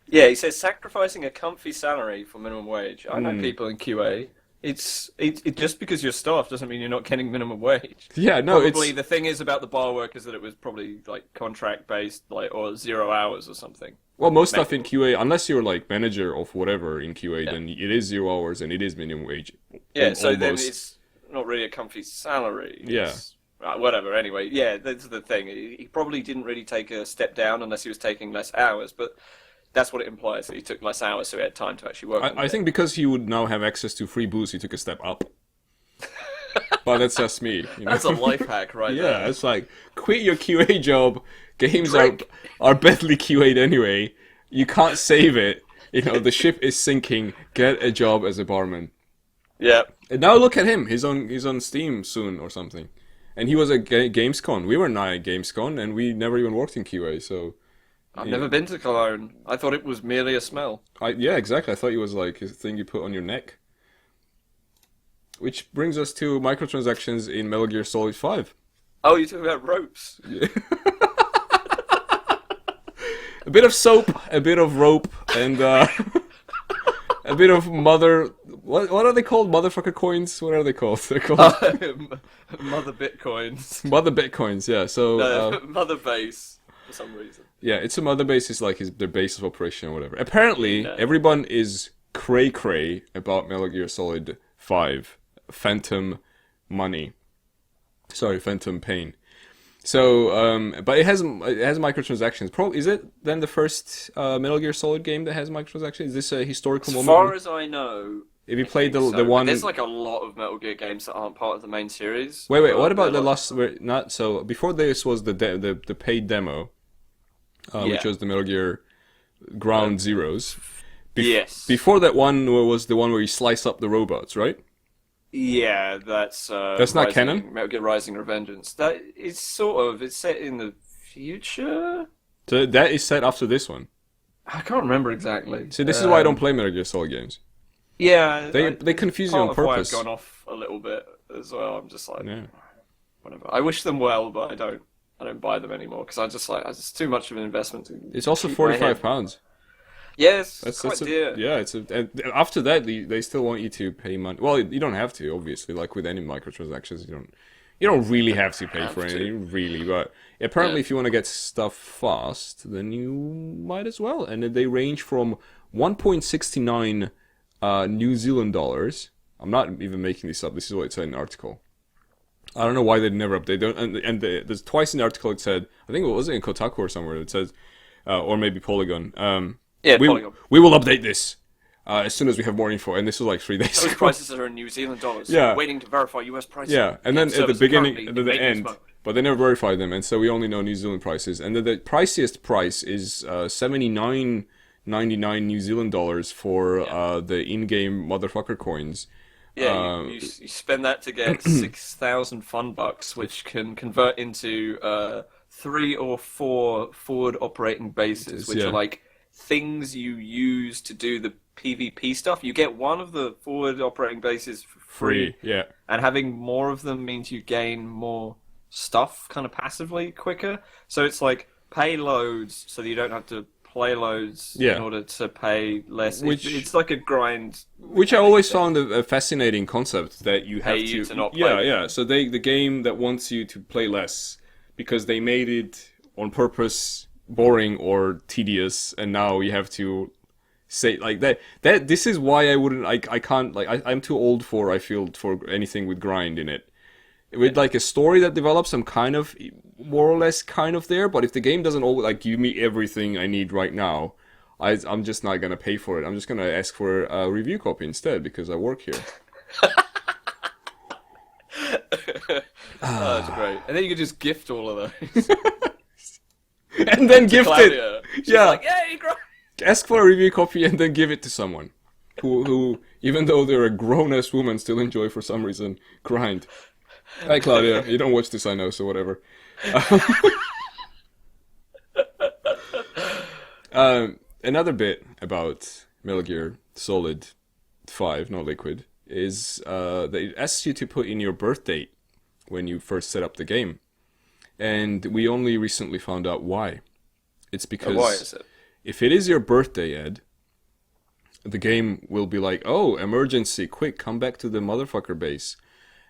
Yeah, he says sacrificing a comfy salary for minimum wage. I know people in QA. It's just because you're staff doesn't mean you're not getting minimum wage. Yeah, no. Probably the thing is about the bar work is that it was probably like contract based, or 0 hours or something. Well, most stuff in QA, unless you're like manager of whatever in QA, then it is 0 hours and it is minimum wage. Yeah, so then it's not really a comfy salary. Yeah. Whatever. Anyway, yeah, that's the thing. He probably didn't really take a step down unless he was taking less hours, but that's what it implies, that he took less hours, so he had time to actually work on it. I think because he would now have access to free booze, he took a step up. But that's just me. That's a life hack right there. Yeah, it's like, quit your QA job. Games are badly QA'd anyway. You can't save it. You know, the ship is sinking. Get a job as a barman. Yeah. And now look at him. He's on Steam soon or something. And he was at Gamescom. We were not at Gamescom, and we never even worked in QA. So I've never been to Cologne. I thought it was merely a smell. yeah, exactly. I thought it was like a thing you put on your neck. Which brings us to microtransactions in Metal Gear Solid 5. Oh, you're talking about ropes. Yeah. A bit of soap, a bit of rope, and a bit of mother. What are they called? Motherfucker coins? What are they called? They're called Mother Bitcoins. mother bitcoins. Yeah. So Mother Base for some reason. yeah, it's a mother base. Is like their base of operation or whatever. Apparently, Yeah. everyone is cray about Metal Gear Solid 5. Phantom money. Sorry, Phantom pain. So, but it has microtransactions. Is it then the first Metal Gear Solid game that has microtransactions? Is this a historical As moment? far as I know, If you played the so. one, But there's like a lot of Metal Gear games that aren't part of the main series. wait, what about the They're last? Not so. Before this was the paid demo, which Yeah. was the Metal Gear Ground Zeroes. Yes. Before that one was the one where you slice up the robots, right? Yeah, that's not canon? Metal Gear Rising Revengeance. That is it's set in the future. So that is set after this one. I can't remember exactly. So this is why I don't play Metal Gear Solid games. Yeah, They confuse you part on of why purpose. I've gone off a little bit as well. I'm just like, Yeah. whatever. I wish them well, but I don't buy them anymore because it's too much of an investment. It's also keep my head. £45. Yes, That's quite a, dear. yeah. And after that, they still want you to pay money. Well, you don't have to, obviously. Like with any microtransactions, you don't really have to pay for Have to. anything, really. But apparently, Yeah. if you want to get stuff fast, then you might as well. And they range from 1.69 New Zealand dollars. I'm not even making this up. This is what it said in the article. I don't know why they never update. There's twice in the article it said. I think it was in Kotaku or somewhere. It says, or maybe Polygon. Yeah, we Polygon. will update this as soon as we have more info. And this was like 3 days Those ago. prices are in New Zealand dollars. Yeah. Waiting to verify US prices. Yeah, and then at the Service beginning, currently at in the maintenance end, mode. but they never verified them, and so we only know New Zealand prices. And the priciest price is $79.99 New Zealand dollars for the in-game motherfucker coins. Yeah, you spend that to get 6,000 fun bucks, which can convert into 3 or 4 forward operating bases, which Yeah. are like things you use to do the PvP stuff. You get one of the forward operating bases for free, Yeah. and having more of them means you gain more stuff kind of passively quicker. So it's like pay loads so that you don't have to play loads Yeah. in order to pay less. Which- It's like a grind. Which I always found a fascinating concept that you have Pay you to not Yeah, play. yeah. So the game that wants you to play less because they made it on purpose boring or tedious, and now you have to say like that. This is why I can't I'm too old for anything with grind in it. With like a story that develops, I'm kind of more or less kind of there. But if the game doesn't always like give me everything I need right now, I'm just not gonna pay for it. I'm just gonna ask for a review copy instead because I work here. Oh, that's great. And then you could just gift all of those. And then gift it. Claudia. She's Yeah. like, yay, great. Ask for a review copy and then give it to someone who even though they're a grown-ass woman, still enjoy for some reason grind. Hi Claudia, you don't watch this, I know, so whatever. Another bit about Metal Gear Solid 5, not Liquid, is that it asks you to put in your birth date when you first set up the game. And we only recently found out why. It's because Why is it? if it is your birthday, Ed, the game will be like, oh, emergency, quick, come back to the motherfucker base.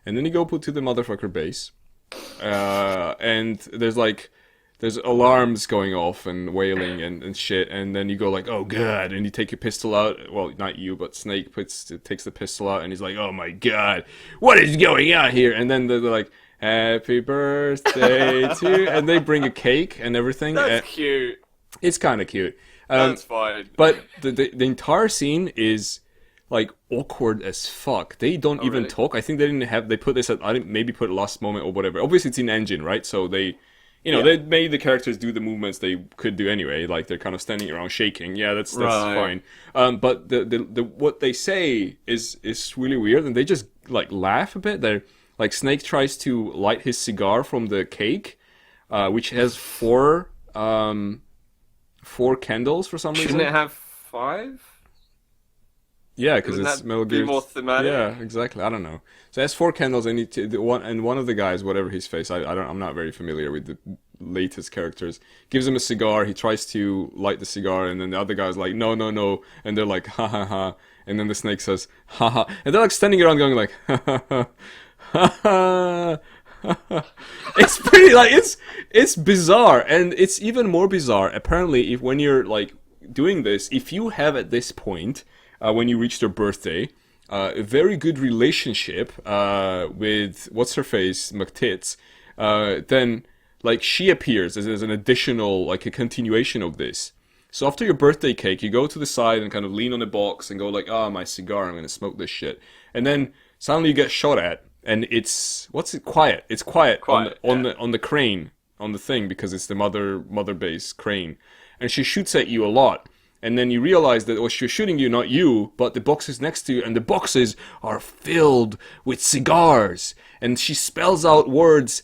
And then you go to the motherfucker base, and there's alarms going off and wailing and shit, and then you go like, oh god, and you take your pistol out, well, not you, but Snake takes the pistol out, and he's like, oh my god, what is going on here? And then they're like, happy birthday to you, and they bring a cake and everything. That's cute. It's kind of cute. That's fine. But the entire scene is like awkward as fuck. They don't even really? talk. I think they put this at maybe put last moment or whatever. Obviously it's in engine, right? So they You know, Yeah. they made the characters do the movements they could do anyway, like they're kind of standing around shaking. Yeah, that's Right. fine. But the what they say is really weird, and they just like laugh a bit. They're like Snake tries to light his cigar from the cake, which has four candles for some Shouldn't reason. it have 5? Yeah, because Wouldn't it's that Metal be Gear. more thematic? Yeah, exactly. I don't know. So it has four candles, and one of the guys, whatever his face, I'm not very familiar with the latest characters. Gives him a cigar. He tries to light the cigar, and then the other guy's like, no, no, no, and they're like, ha ha ha, and then the snake says, ha ha, and they're like standing around going like, ha ha ha, ha ha. It's pretty like it's bizarre, and it's even more bizarre. Apparently, if when you're like doing this, if you have at this point when you reach their birthday, a very good relationship with what's her face McTits, then like she appears as an additional like a continuation of this. So after your birthday cake, you go to the side and kind of lean on the box and go like, "Ah, my cigar, I'm gonna smoke this shit," and then suddenly you get shot at. And it's quiet. It's quiet, Quiet, on the crane, on the thing, because it's the mother base crane, and she shoots at you a lot. And then you realize that she's shooting you, not you, but the boxes next to you, and the boxes are filled with cigars. And she spells out words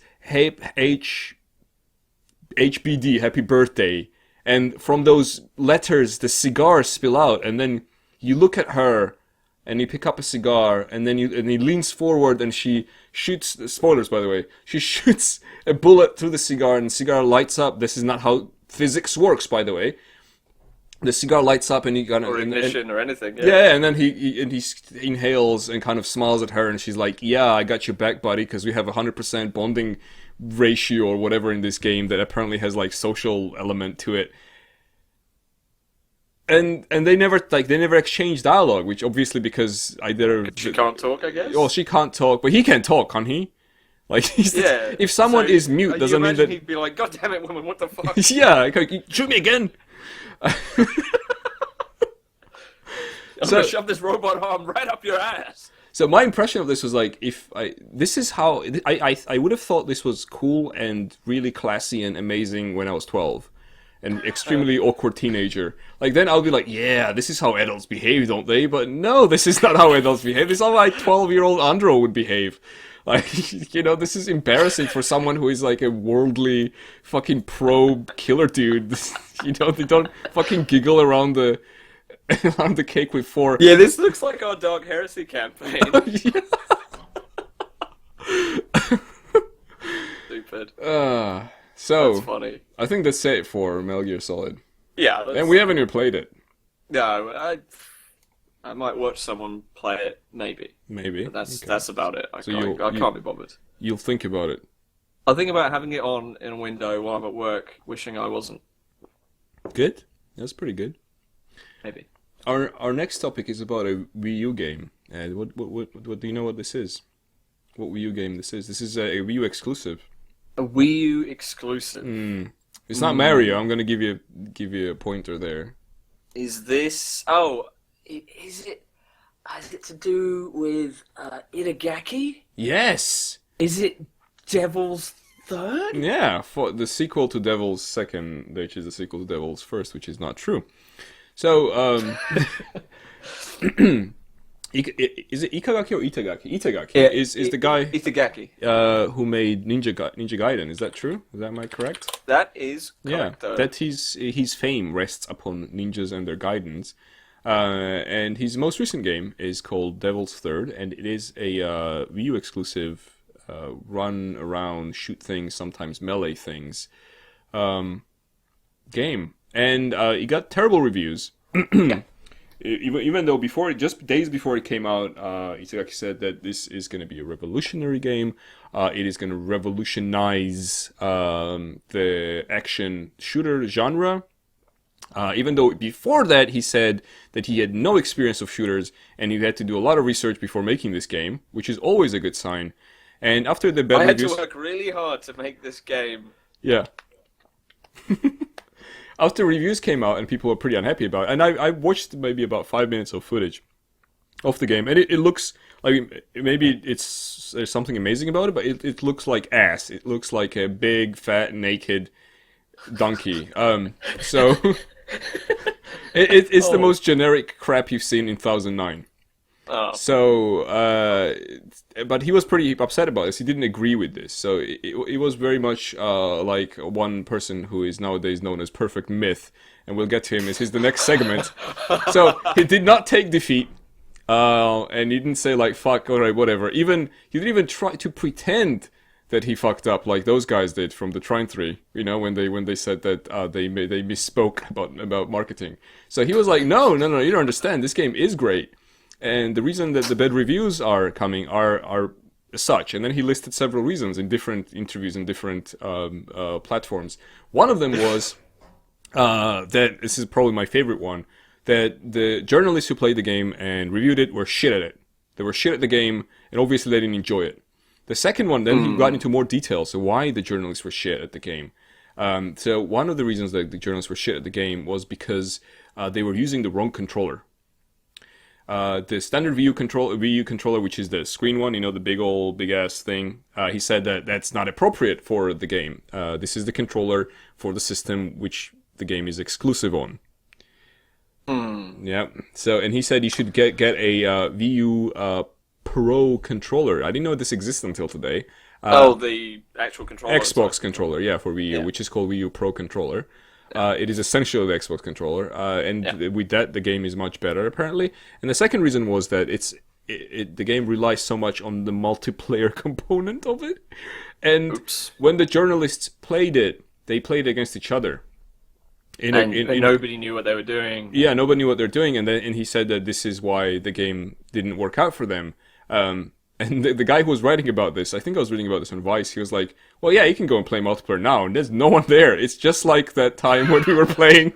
HBD, happy birthday, and from those letters the cigars spill out, and then you look at her. And you pick up a cigar, and then he leans forward, and she shoots. Spoilers, by the way. She shoots a bullet through the cigar, and the cigar lights up. This is not how physics works, by the way. The cigar lights up, and he kind of Or ignition or anything. yeah, and then he inhales and kind of smiles at her, and she's like, "Yeah, I got your back, buddy, because we have 100% bonding ratio or whatever in this game that apparently has like social element to it." And they never exchange dialogue, which obviously because She can't talk, I guess. well, she can't talk, but he can talk, can't he? Like Yeah. if someone So, is mute, doesn't you mean imagine that. he'd be like, "God damn it, woman! What the fuck?" Yeah, like, shoot me again. I'm So- gonna shove this robot arm right up your ass. So my impression of this was like, this is how I would have thought this was cool and really classy and amazing when I was 12. An extremely awkward teenager. Like then I'll be like, yeah, this is how adults behave, don't they? But no, this is not how adults behave. This is how my 12-year-old Andro would behave. Like, you know, this is embarrassing for someone who is like a worldly fucking pro killer dude. You know, they don't fucking giggle around the cake with four. Yeah, this looks like our Dark Heresy campaign. Stupid. So That's funny. I think that's it for Metal Gear Solid. Yeah, And we haven't even played it. No, I might watch someone play it, maybe. Maybe. But that's Okay. that's about it. I So can't be bothered. You'll think about it. I'll think about having it on in a window while I'm at work, wishing I wasn't. Good. That's pretty good. Maybe. Our next topic is about a Wii U game. And what do you know what this is? What Wii U game this is? This is a Wii U exclusive. A Wii U exclusive. It's not Mario. I'm gonna give you a pointer there. Is this? Oh, is it? Has it to do with Itagaki? Yes. Is it Devil's Third? Yeah, for the sequel to Devil's Second, which is the sequel to Devil's First, which is not true. So, is it Ikagaki or Itagaki? Itagaki is the guy Itagaki. who made Ninja Gaiden. Is that true? Am I correct? That is correct. Yeah, that his fame rests upon ninjas and their guidance. And his most recent game is called Devil's Third, and it is a Wii U exclusive run around, shoot things, sometimes melee things game. And it got terrible reviews. Even though just days before it came out, Itagaki said that this is going to be a revolutionary game. It is going to revolutionize the action shooter genre. Even though before that he said that he had no experience of shooters and he had to do a lot of research before making this game, which is always a good sign. And after the bad I had reviews, to work really hard to make this game. yeah. After reviews came out and people were pretty unhappy about it, and I watched maybe about 5 minutes of footage of the game, and it looks like maybe there's something amazing about it, but it looks like ass. It looks like a big, fat, naked donkey. So it's the Oh. most generic crap you've seen in 2009. Oh. So, but he was pretty upset about this. He didn't agree with this. So it was very much like one person who is nowadays known as Perfect Myth, and we'll get to him as he's the next segment. So he did not take defeat, and he didn't say like fuck, alright, whatever. He didn't even try to pretend that he fucked up like those guys did from the Trine 3. You know, when they said that they misspoke about marketing. So he was like, no, you don't understand. This game is great. And the reason that the bad reviews are coming are such. And then he listed several reasons in different interviews and different platforms. One of them was that, this is probably my favorite one, that the journalists who played the game and reviewed it were shit at it. They were shit at the game, and obviously they didn't enjoy it. The second one, then he got into more details of why the journalists were shit at the game. So one of the reasons that the journalists were shit at the game was because they were using the wrong controller. The standard Wii U controller, which is the screen one, you know, the big ass thing. He said that that's not appropriate for the game. This is the controller for the system which the game is exclusive on. Yeah. So, and he said you should get a Wii U Pro controller. I didn't know this existed until today. The actual controller. Xbox controller, yeah, for Wii U, Yeah. which is called Wii U Pro controller. It is essentially the Xbox controller, and with that, the game is much better, apparently. And the second reason was that the game relies so much on the multiplayer component of it. And when the journalists played it, they played against each other. And nobody knew what they were doing. Yeah, nobody knew what they're doing, and he said that this is why the game didn't work out for them. And the guy who was writing about this, I think I was reading about this on Vice, he was like, well, yeah, you can go and play multiplayer now, and there's no one there. It's just like that time when we were playing.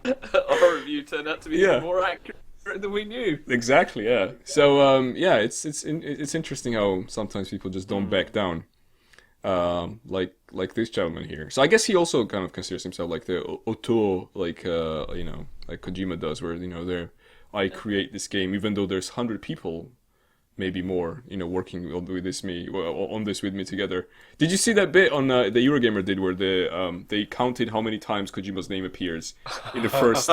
Our review turned out to be more accurate than we knew. Exactly, yeah. So, it's interesting how sometimes people just don't back down. Like this gentleman here. So I guess he also kind of considers himself like the auteur, like Kojima does, where, I create this game, even though there's 100 people, maybe more, working on this with me together. Did you see that bit on the Eurogamer did where they counted how many times Kojima's name appears in the first,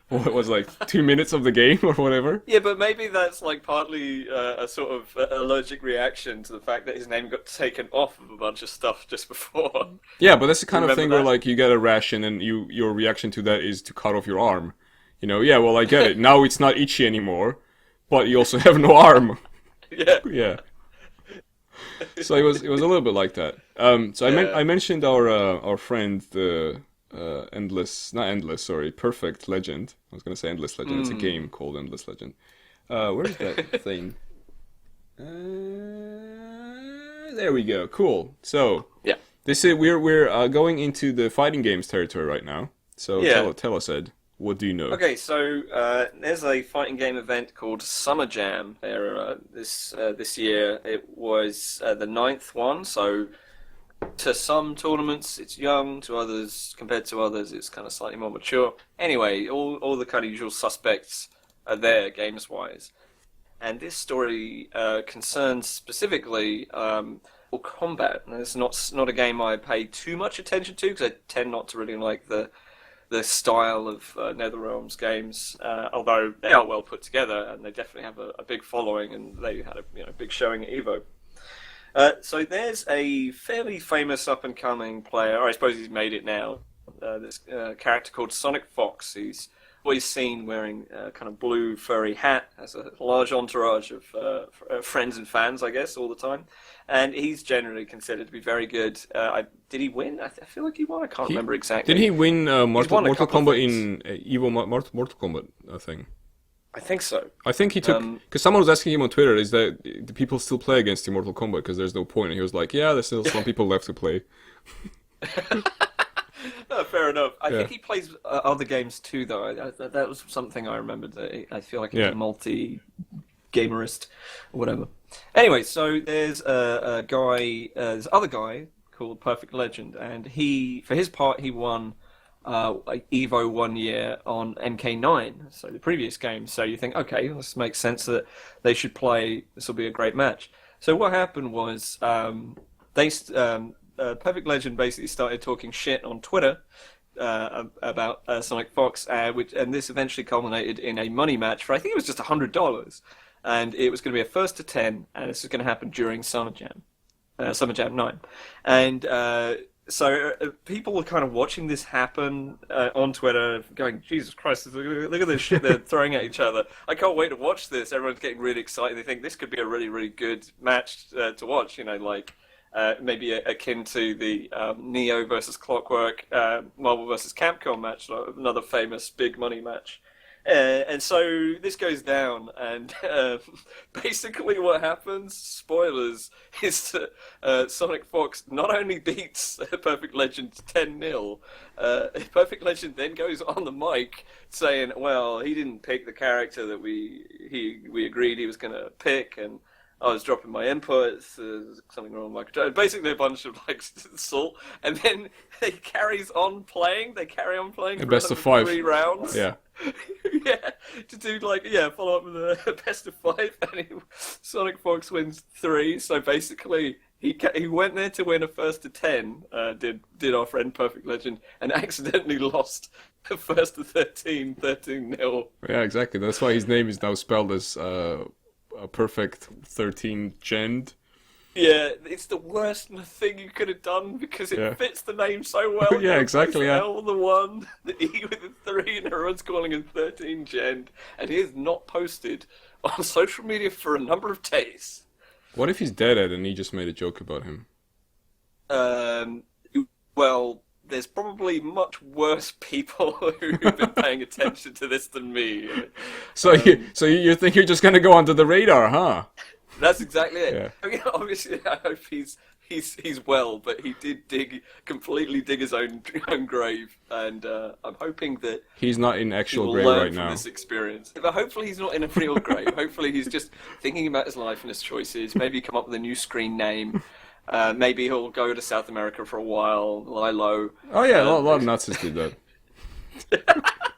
what was like 2 minutes of the game or whatever? Yeah, but maybe that's like partly a sort of allergic reaction to the fact that his name got taken off of a bunch of stuff just before. Yeah, but that's the kind of thing that? where like you get a ration and your reaction to that is to cut off your arm. Yeah, well, I get it. Now it's not itchy anymore, but you also have no arm. Yeah. Yeah. So it was a little bit like that. I mentioned our friend the Perfect Legend. I was gonna say Endless Legend. It's a game called Endless Legend. Where is that thing? There we go. Cool. So Yeah. we're going into the fighting games territory right now. So tell us, Ed. What do you know? Okay, so there's a fighting game event called Summer Jam. This year it was the 9th one. So to some tournaments it's young, to others, compared to others, it's kind of slightly more mature. Anyway, all the kind of usual suspects are there games-wise. And this story concerns specifically Mortal Kombat. And it's not a game I pay too much attention to because I tend not to really like the style of NetherRealm's games, although they are well put together and they definitely have a big following, and they had a big showing at EVO. So there's a fairly famous up-and-coming player, or I suppose he's made it now, this character called Sonic Fox. He's always seen wearing a kind of blue furry hat, has a large entourage of friends and fans, I guess, all the time. And he's generally considered to be very good. Did he win? I feel like he won. I can't remember exactly. Did he win Mortal Kombat things. in EVO Mortal Kombat thing? I think so. I think he took... Because someone was asking him on Twitter, is that do people still play against Mortal Kombat? Because there's no point. And he was like, yeah, there's still some people left to play. No, fair enough. I think he plays other games too, though. That was something I remembered. That I feel like he's a multi-gamerist or whatever. Anyway, so there's a guy, this other guy called Perfect Legend, and for his part, he won Evo 1 year on MK9, so the previous game. So you think, okay, this makes sense that they should play. This will be a great match. So what happened was Perfect Legend basically started talking shit on Twitter about Sonic Fox, and this eventually culminated in a money match for, I think it was just $100, and it was going to be a first to 10, and this was going to happen during Summer Jam 9, and so people were kind of watching this happen on Twitter, going, Jesus Christ, look at this shit they're throwing at each other. I can't wait to watch this. Everyone's getting really excited. They think this could be a really, really good match to watch, like maybe akin to the Neo versus Clockwork, Marvel versus Capcom match, another famous big money match. And so this goes down, and basically what happens, spoilers, is that Sonic Fox not only beats Perfect Legend 10-0, Perfect Legend then goes on the mic saying, well, he didn't pick the character that we agreed he was going to pick, and I was dropping my inputs, something wrong with my controller. Basically a bunch of salt, and then he carries on playing. They carry on playing for best of 5 3 rounds. Yeah. Yeah, to do follow up with a best of 5, and Sonic Fox wins 3. So basically, he went there to win a first to 10. Did our friend Perfect Legend, and accidentally lost the first to 13-0. Yeah, exactly. That's why his name is now spelled as a perfect 13 Gend. Yeah, it's the worst thing you could have done because it fits the name so well. Yeah, exactly. The L with the 1, the E with the 3, and everyone's calling him 13 Gen, and he is not posted on social media for a number of days. What if he's dead, Ed, and he just made a joke about him? Well, there's probably much worse people who've been paying attention to this than me. So you think you're just gonna go under the radar, huh? That's exactly it. Yeah. I mean, obviously, I hope he's well, but he did completely dig his own grave, and I'm hoping that he's not in actual he will grave learn right from now. this experience. But hopefully, he's not in a real grave. Hopefully, he's just thinking about his life and his choices. Maybe come up with a new screen name. Maybe he'll go to South America for a while, lie low. Oh yeah, a lot of Nazis did that.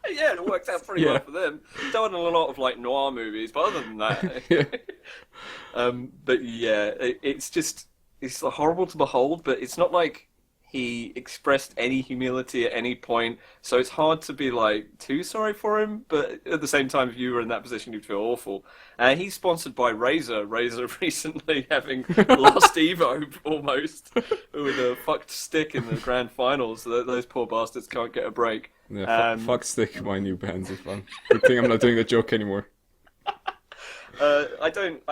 Yeah, it worked out pretty well for them. Done in a lot of noir movies, but other than that, but yeah, it's horrible to behold. But it's not like he expressed any humility at any point, so it's hard to be too sorry for him. But at the same time, if you were in that position, you'd feel awful. And he's sponsored by Razer. Razer recently having lost Evo almost with a fucked stick in the grand finals. So those poor bastards can't get a break. Yeah, fuck stick, my new bands is fun. Good thing I'm not doing that joke anymore. I don't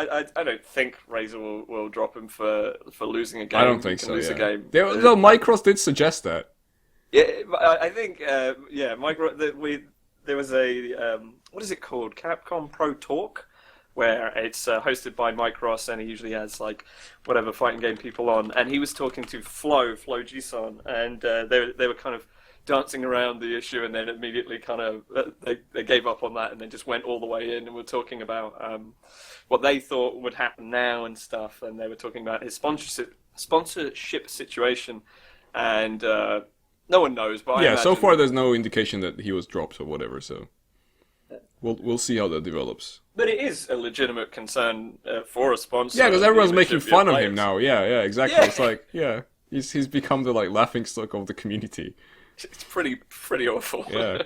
think Razer will drop him for losing a game. I don't think so. Lose a game. Though Micros did suggest that. Yeah, I think Micro. There was a what is it called? Capcom Pro Talk, where it's hosted by Micros, and he usually has whatever fighting game people on. And he was talking to Flo G-san, and they were kind of dancing around the issue, and then immediately kind of they gave up on that, and then just went all the way in, and were talking about what they thought would happen now and stuff, and they were talking about his sponsorship situation, and no one knows. But I so imagine... far there's no indication that he was dropped or whatever. So we'll see how that develops. But it is a legitimate concern for a sponsor. Yeah, because everyone's making fun of him now. Yeah, exactly. Yeah. It's he's become the laughingstock of the community. It's pretty awful. Yeah.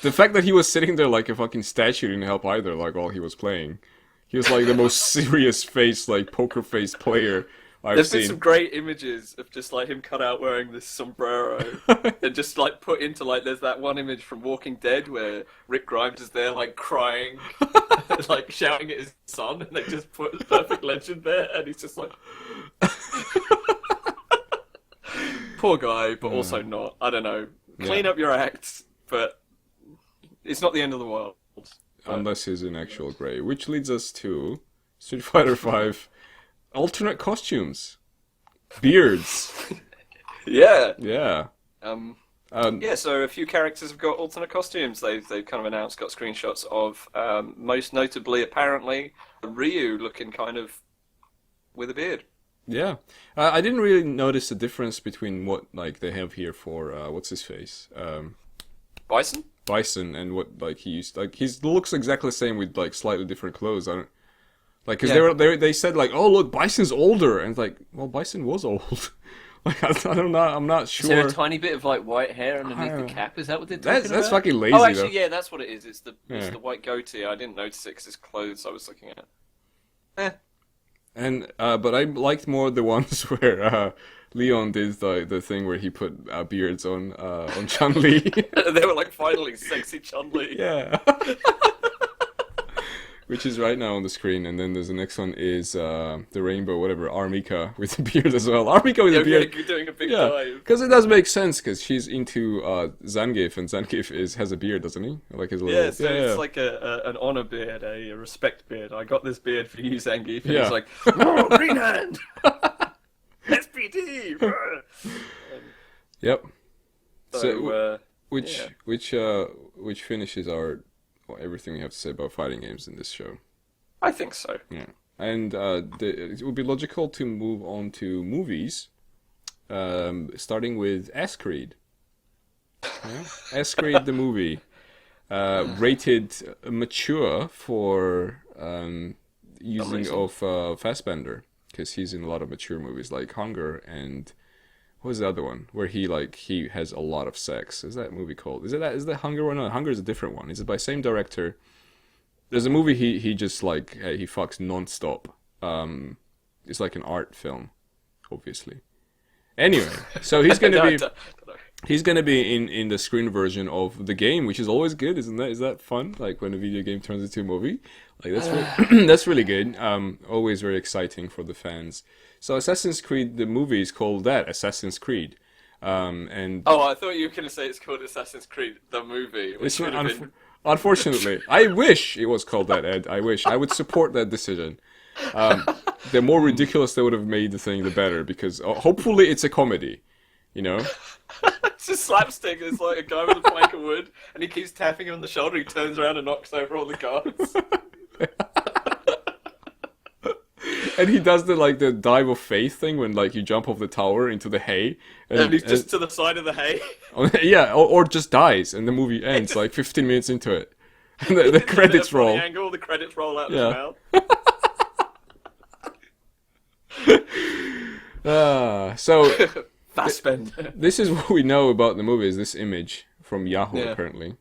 The fact that he was sitting there like a fucking statue didn't help either, while he was playing. He was the most serious face, poker face player I've seen. There's been some great images of just him cut out wearing this sombrero and just put into there's that one image from Walking Dead where Rick Grimes is there crying, shouting at his son, and they just put Perfect Legend there, and he's just poor guy, but also not. I don't know. Clean up your act, but it's not the end of the world. Unless he's in actual grey. Which leads us to Street Fighter V alternate costumes. Beards. Yeah. Yeah. So a few characters have got alternate costumes. They've kind of announced, got screenshots of, most notably, apparently, Ryu looking kind of with a beard. Yeah, I didn't really notice the difference between what they have here for what's his face, Bison? Bison, and what like he used like he looks exactly the same with like slightly different clothes. I don't like because they said like, oh look, Bison's older, and it's like, well, Bison was old. Like I don't know, I'm not sure. Is there a tiny bit of like white hair underneath the cap? Is that what they're talking about? That's fucking lazy. Oh, actually, though. yeah, that's what it is. It's the white goatee. I didn't notice it because it's clothes I was looking at. And but I liked more the ones where Leon did the thing where he put beards on Chun-Li. They were like finally sexy Chun-Li. Yeah. Which is right now on the screen, and then there's the next one is the rainbow, whatever, Armika with a beard as well. Armika with a beard. You're doing a big dive. Because it does make sense, because she's into Zangief, and Zangief has a beard, doesn't he? Like his little... It's like an honor beard, a respect beard. I got this beard for you, Zangief. And he's like, oh, Green Hand! SPD! Yep. So, which finishes our... everything we have to say about fighting games in this show. I think so. Yeah. And it would be logical to move on to movies, starting with S-Creed. Yeah? S-Creed, the movie. Rated mature for using of Fassbender, because he's in a lot of mature movies like Hunger and... what was the other one where he has a lot of sex? Is that movie called? Is that Hunger one? No, Hunger is a different one. Is it by same director? There's a movie he just like he fucks non-stop. It's like an art film, obviously. Anyway, so he's gonna be in the screen version of the game, which is always good, isn't that? Is that fun? Like when a video game turns into a movie, like that's really good. Always very exciting for the fans. So Assassin's Creed, the movie, is called that, Assassin's Creed. And I thought you were going to say it's called Assassin's Creed, the movie. Which would have been... Unfortunately, I wish it was called that, Ed. I wish. I would support that decision. The more ridiculous they would have made the thing, the better, because hopefully it's a comedy, you know? It's just slapstick. It's like a guy with a plank of wood, and he keeps tapping him on the shoulder, he turns around and knocks over all the guards. And he does the dive of faith thing when like you jump off the tower into the hay, and he's just to the side of the hay. Yeah, or just dies, and the movie ends like 15 minutes into it, and the credits roll. The credits roll out of his mouth. So Fassbender. This is what we know about the movie. Is this image from Yahoo apparently?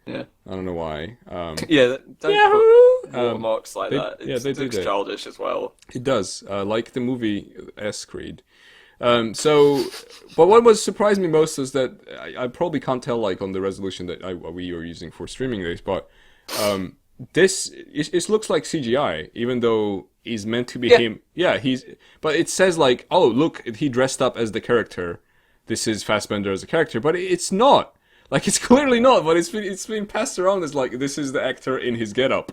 Yeah. I don't know why. Don't Yahoo! Put watermarks like that. It looks childish as well. It does, like the movie S-Creed. But what was surprised me most is that I probably can't tell like on the resolution that we are using for streaming this, but it looks like CGI, even though he's meant to be him. Yeah, but it says like, oh look, he dressed up as the character. This is Fassbender as a character, but it's not. Like, it's clearly not, but it's been passed around as like, this is the actor in his getup,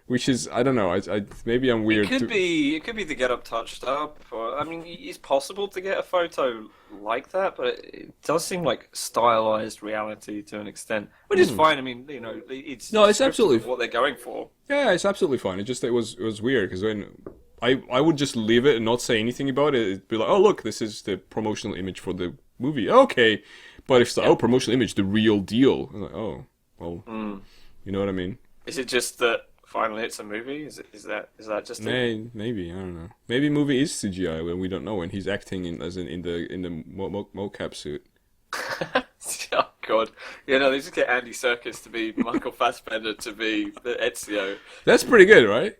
which is, I don't know, I maybe I'm weird. It could be the getup touched up, or, I mean, it's possible to get a photo like that, but it does seem like stylized reality to an extent, which is fine. I mean, you know, it's absolutely what they're going for. Yeah, it's absolutely fine. It was weird, because when I would just leave it and not say anything about it, it'd be like, oh look, this is the promotional image for the movie. Okay. But if it's promotional image, the real deal. I'm like, oh, well, you know what I mean? Is it just that finally it's a movie? Is that just it? Maybe, I don't know. Maybe movie is CGI when we don't know, when he's acting in the mocap suit. Oh god, yeah, no, they just get Andy Serkis to be Michael Fassbender to be the Ezio. That's pretty good, right?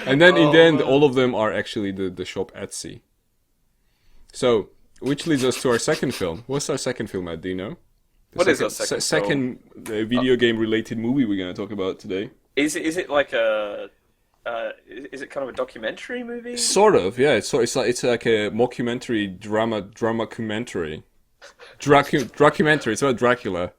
And then in the end, all of them are actually the shop Etsy. So. Which leads us to our second film. What's our second film, Ed? Do you know? What is our second film? Video game related movie we're going to talk about today. Is it like is it kind of a documentary movie? Sort of, yeah. It's like a mockumentary drama-cumentary. Dracumentary. It's about Dracula.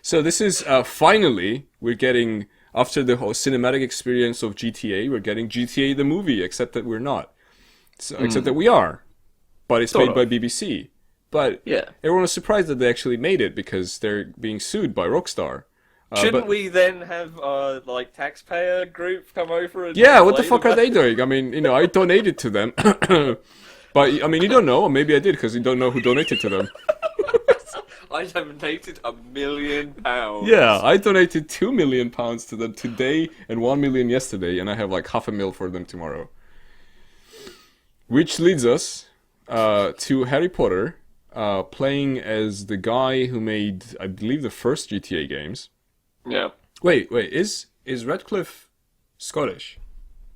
So this is finally we're getting, after the whole cinematic experience of GTA, we're getting GTA the movie, except that we're not. So, except that we are, but it's made by BBC. But everyone was surprised that they actually made it because they're being sued by Rockstar. Shouldn't we then have like taxpayer group come over and what the fuck are they doing? I mean, you know, I donated to them, but But I mean, you don't know. Or maybe I did because you don't know who donated to them. I donated £1 million. Yeah, I donated £2 million to them today and 1 million yesterday, and I have like $500,000 for them tomorrow. Which leads us to Harry Potter playing as the guy who made, I believe, the first GTA games. Yeah. Wait, is Radcliffe Scottish?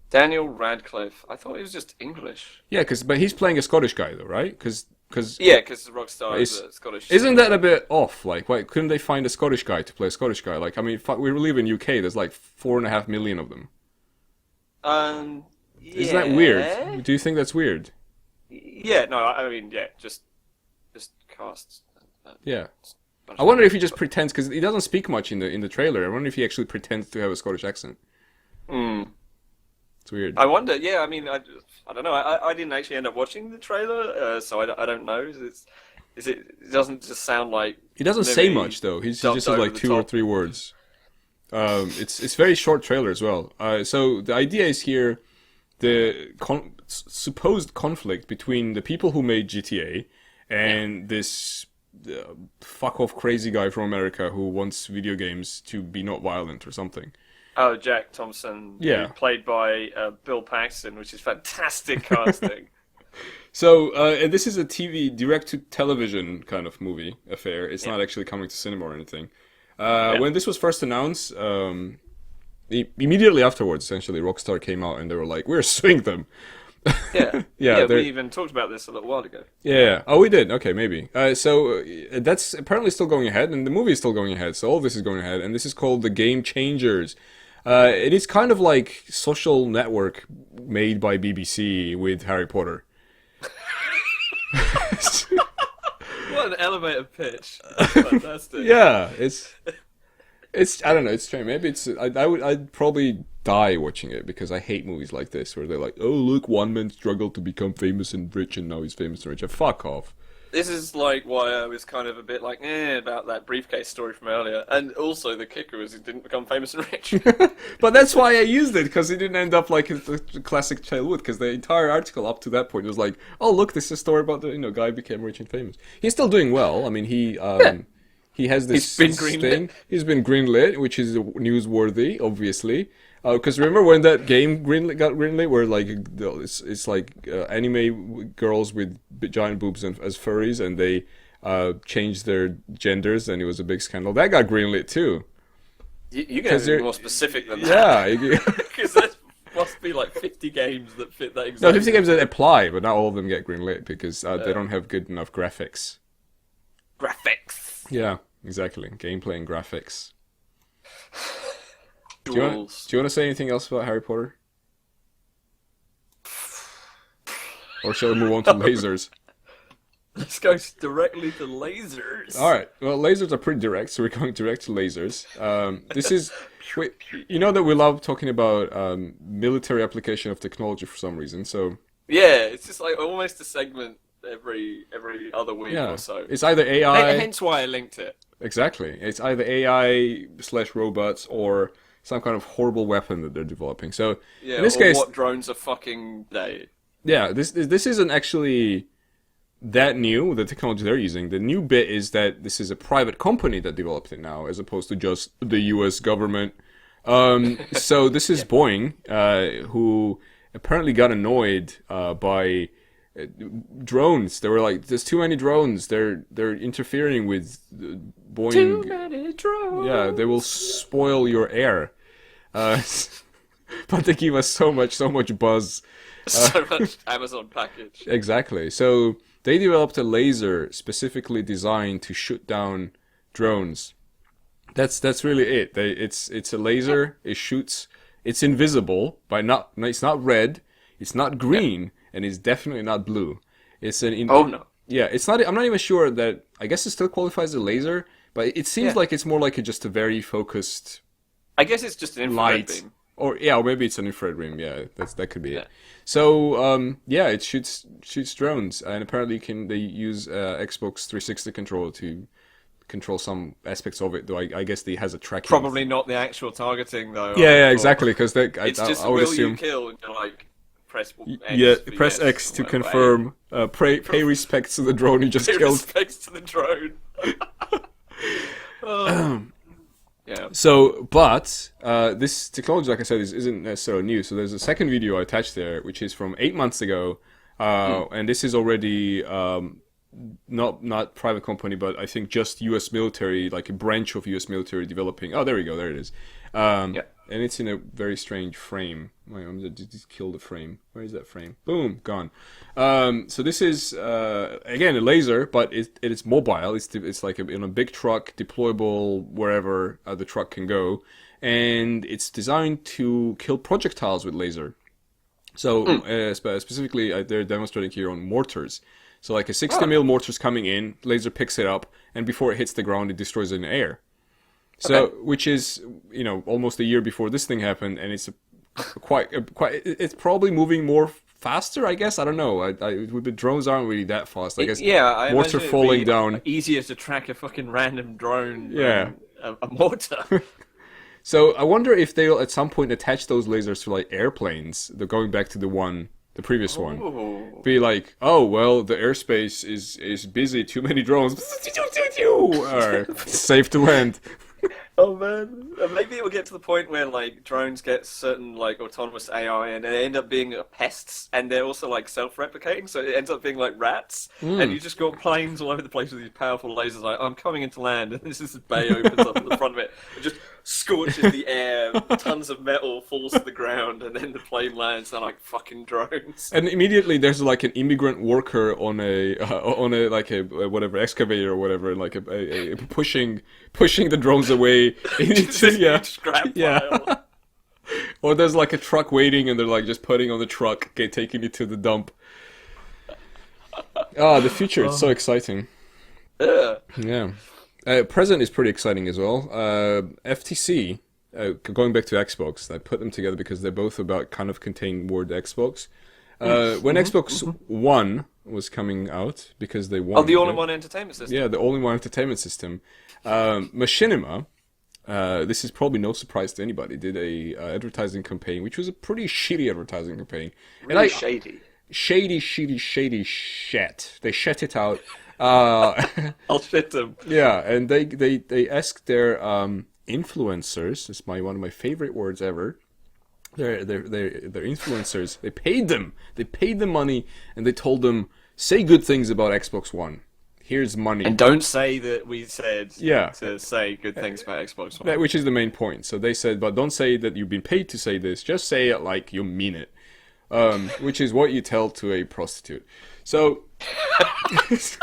Daniel Radcliffe. I thought he was just English. Yeah, but he's playing a Scottish guy though, right? Because Rockstar is Scottish. Isn't that a bit off? Like, why couldn't they find a Scottish guy to play a Scottish guy? Like, I mean, we live in UK. There's like 4.5 million of them. Yeah. Isn't that weird? Do you think that's weird? Yeah. No. I mean, yeah. Just casts. Yeah. I wonder if he just pretends, because he doesn't speak much in the trailer. I wonder if he actually pretends to have a Scottish accent. It's weird. I wonder. Yeah. I mean, I don't know. I didn't actually end up watching the trailer, so I don't know. It doesn't just sound like... He doesn't say much, though. He just says like 2 or 3 words. It's very short trailer as well. So the idea is here, the supposed conflict between the people who made GTA and this fuck-off crazy guy from America who wants video games to be not violent or something. Oh, Jack Thompson. Yeah. Played by Bill Paxton, which is fantastic casting. So, and this is a direct-to-television kind of movie affair. It's not actually coming to cinema or anything. When this was first announced, immediately afterwards, essentially, Rockstar came out and they were like, we're suing them. Yeah, we even talked about this a little while ago. Yeah. Oh, we did. Okay, maybe. So that's apparently still going ahead, and the movie is still going ahead. So all this is going ahead, and this is called The Game Changers. It is kind of like Social Network made by BBC with Harry Potter. What an elevator pitch! Fantastic. Yeah, it's I don't know. It's strange. Maybe I'd probably die watching it because I hate movies like this where they're like, oh look, one man struggled to become famous and rich, and now he's famous and rich. Fuck off. This is like why I was kind of a bit like about that briefcase story from earlier, and also the kicker was he didn't become famous and rich. But that's why I used it, because he didn't end up like the classic childhood. Because the entire article up to that point was like, oh look, this is a story about the guy became rich and famous. He's still doing well. I mean, he has this thing. He's been greenlit, which is newsworthy, obviously. Because remember when that game got greenlit, where like it's like anime girls with giant boobs as furries, and they changed their genders, and it was a big scandal. That got greenlit too. You guys are more specific than that. Yeah, because there must be like 50 games that fit that exactly. No, 50 games that apply, but not all of them get greenlit because they don't have good enough graphics. Graphics. Yeah, exactly. Gameplay and graphics. Do you want to say anything else about Harry Potter? Or shall we move on to lasers? Let's go directly to lasers. Alright, well, lasers are pretty direct, so we're going direct to lasers. This is... you know that we love talking about military application of technology for some reason, so... Yeah, it's just like almost a segment every other week or so. It's either AI... Hence why I linked it. Exactly. It's either AI/robots or some kind of horrible weapon that they're developing. So in this case, what drones are fucking they? Yeah, this isn't actually that new, the technology they're using. The new bit is that this is a private company that developed it now, as opposed to just the US government. So this is Boeing, who apparently got annoyed by drones. They were like, there's too many drones. They're interfering with Boeing. Too many drones. Yeah, they will spoil your air. But they give us so much buzz. So much Amazon package. Exactly. So they developed a laser specifically designed to shoot down drones. That's really it. It's a laser. It shoots. It's invisible, it's not red. It's not green. And it's definitely not blue. It's an... Oh, no. Yeah, it's not... I'm not even sure that... I guess it still qualifies as a laser, but it seems like it's more like just a very focused... I guess it's just an infrared beam. Or maybe it's an infrared beam. Yeah, that could be it. So, it shoots drones. And apparently they use Xbox 360 controller to control some aspects of it, though I guess it has a tracking... Probably not the actual targeting, though. Yeah, exactly, because it's just, will you kill? And you're like... press X. Yeah, for press yes, X to or whatever. confirm. Pay respects to the drone you just Pay killed. respects to the drone. Oh. Yeah. So, but this technology, like I said, isn't necessarily new. So there's a second video I attached there, which is from 8 months ago, and this is already not private company, but I think just U.S. military, like a branch of U.S. military developing. Oh, there we go, there it is. Yeah. And it's in a very strange frame. Wait, I'm gonna just kill the frame. Where is that frame? Boom, gone. So this is again a laser, but it's mobile. It's like in a big truck, deployable wherever the truck can go, and it's designed to kill projectiles with laser. So specifically, they're demonstrating here on mortars. So like a 60 mil mortar's coming in, laser picks it up, and before it hits the ground, it destroys it in the air. So, which is, almost a year before this thing happened, and it's it's probably moving more faster, I guess. I don't know. The drones aren't really that fast. I guess I mortar imagine falling it'd be down. easier to track a fucking random drone Yeah. than a mortar. So I wonder if they'll at some point attach those lasers to like airplanes. They're going back to the previous one. Ooh. Be like, oh well, the airspace is busy. Too many drones. Safe to land. Oh man, maybe it will get to the point where like drones get certain like autonomous AI and they end up being pests, and they're also like self-replicating, so it ends up being like rats, and you just got planes all over the place with these powerful lasers. Like, I'm coming into land, and this bay opens up at the front of it, and just scorches the air. Tons of metal falls to the ground, and then the plane lands. They're like fucking drones. And immediately there's like an immigrant worker on a like a whatever excavator or whatever, like a pushing the drones away. Scrap Yeah. pile. Or there's like a truck waiting, and they're like just putting on the truck, taking it to the dump. The future, it's so exciting. Yeah. Present is pretty exciting as well. FTC, going back to Xbox, I put them together because they're both about kind of contain word Xbox. When Xbox One was coming out, because they won. Oh, the all-in-one entertainment system. Yeah, the all-in-one entertainment system. Machinima, this is probably no surprise to anybody, did a advertising campaign, which was a pretty shitty advertising campaign. Really shady. Shady shit. They shut it out. I'll shit them. Yeah, and they asked their influencers. It's one of my favorite words ever. Their influencers. They paid them. They paid them money, and they told them, say good things about Xbox One. Here's money. And don't say that we said Yeah. to say good things about Xbox One. Which is the main point. So they said, but don't say that you've been paid to say this. Just say it like you mean it. Which is what you tell to a prostitute. So it's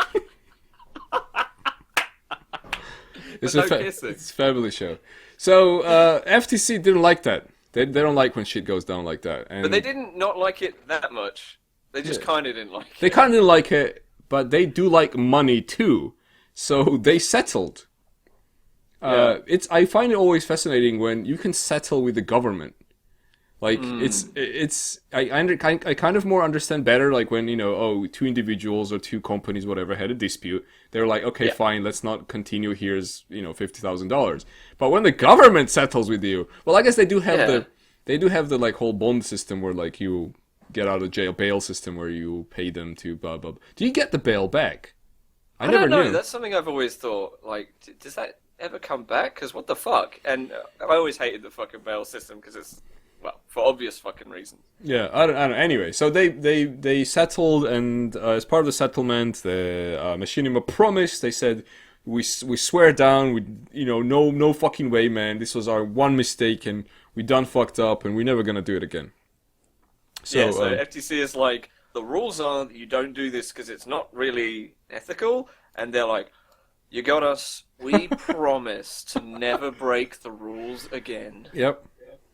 it's a fabulous show. So FTC didn't like that. They don't like when shit goes down like that. And But they didn't not like it that much. They just kind of didn't like it. They kind of didn't like it, but they do like money too. So they settled. I find it always fascinating when you can settle with the government. Like I kind of more understand better like when two individuals or two companies whatever had a dispute. They're like, okay, fine, let's not continue. Here's $50,000. But when the government settles with you, well, I guess they do have the like whole bond system where like you get out of jail bail system where you pay them to blah blah. Do you get the bail back? I never know. That's something I've always thought. Like, does that ever come back? Because what the fuck? And I always hated the fucking bail system because it's. Well, for obvious fucking reasons. Yeah, I don't know. Anyway, so they settled, and as part of the settlement, the Machinima promised. They said, "We swear down. No fucking way, man. This was our one mistake, and we done fucked up, and we're never gonna do it again." So FTC is like, the rules are that you don't do this because it's not really ethical, and they're like, "You got us. We promise to never break the rules again." Yep.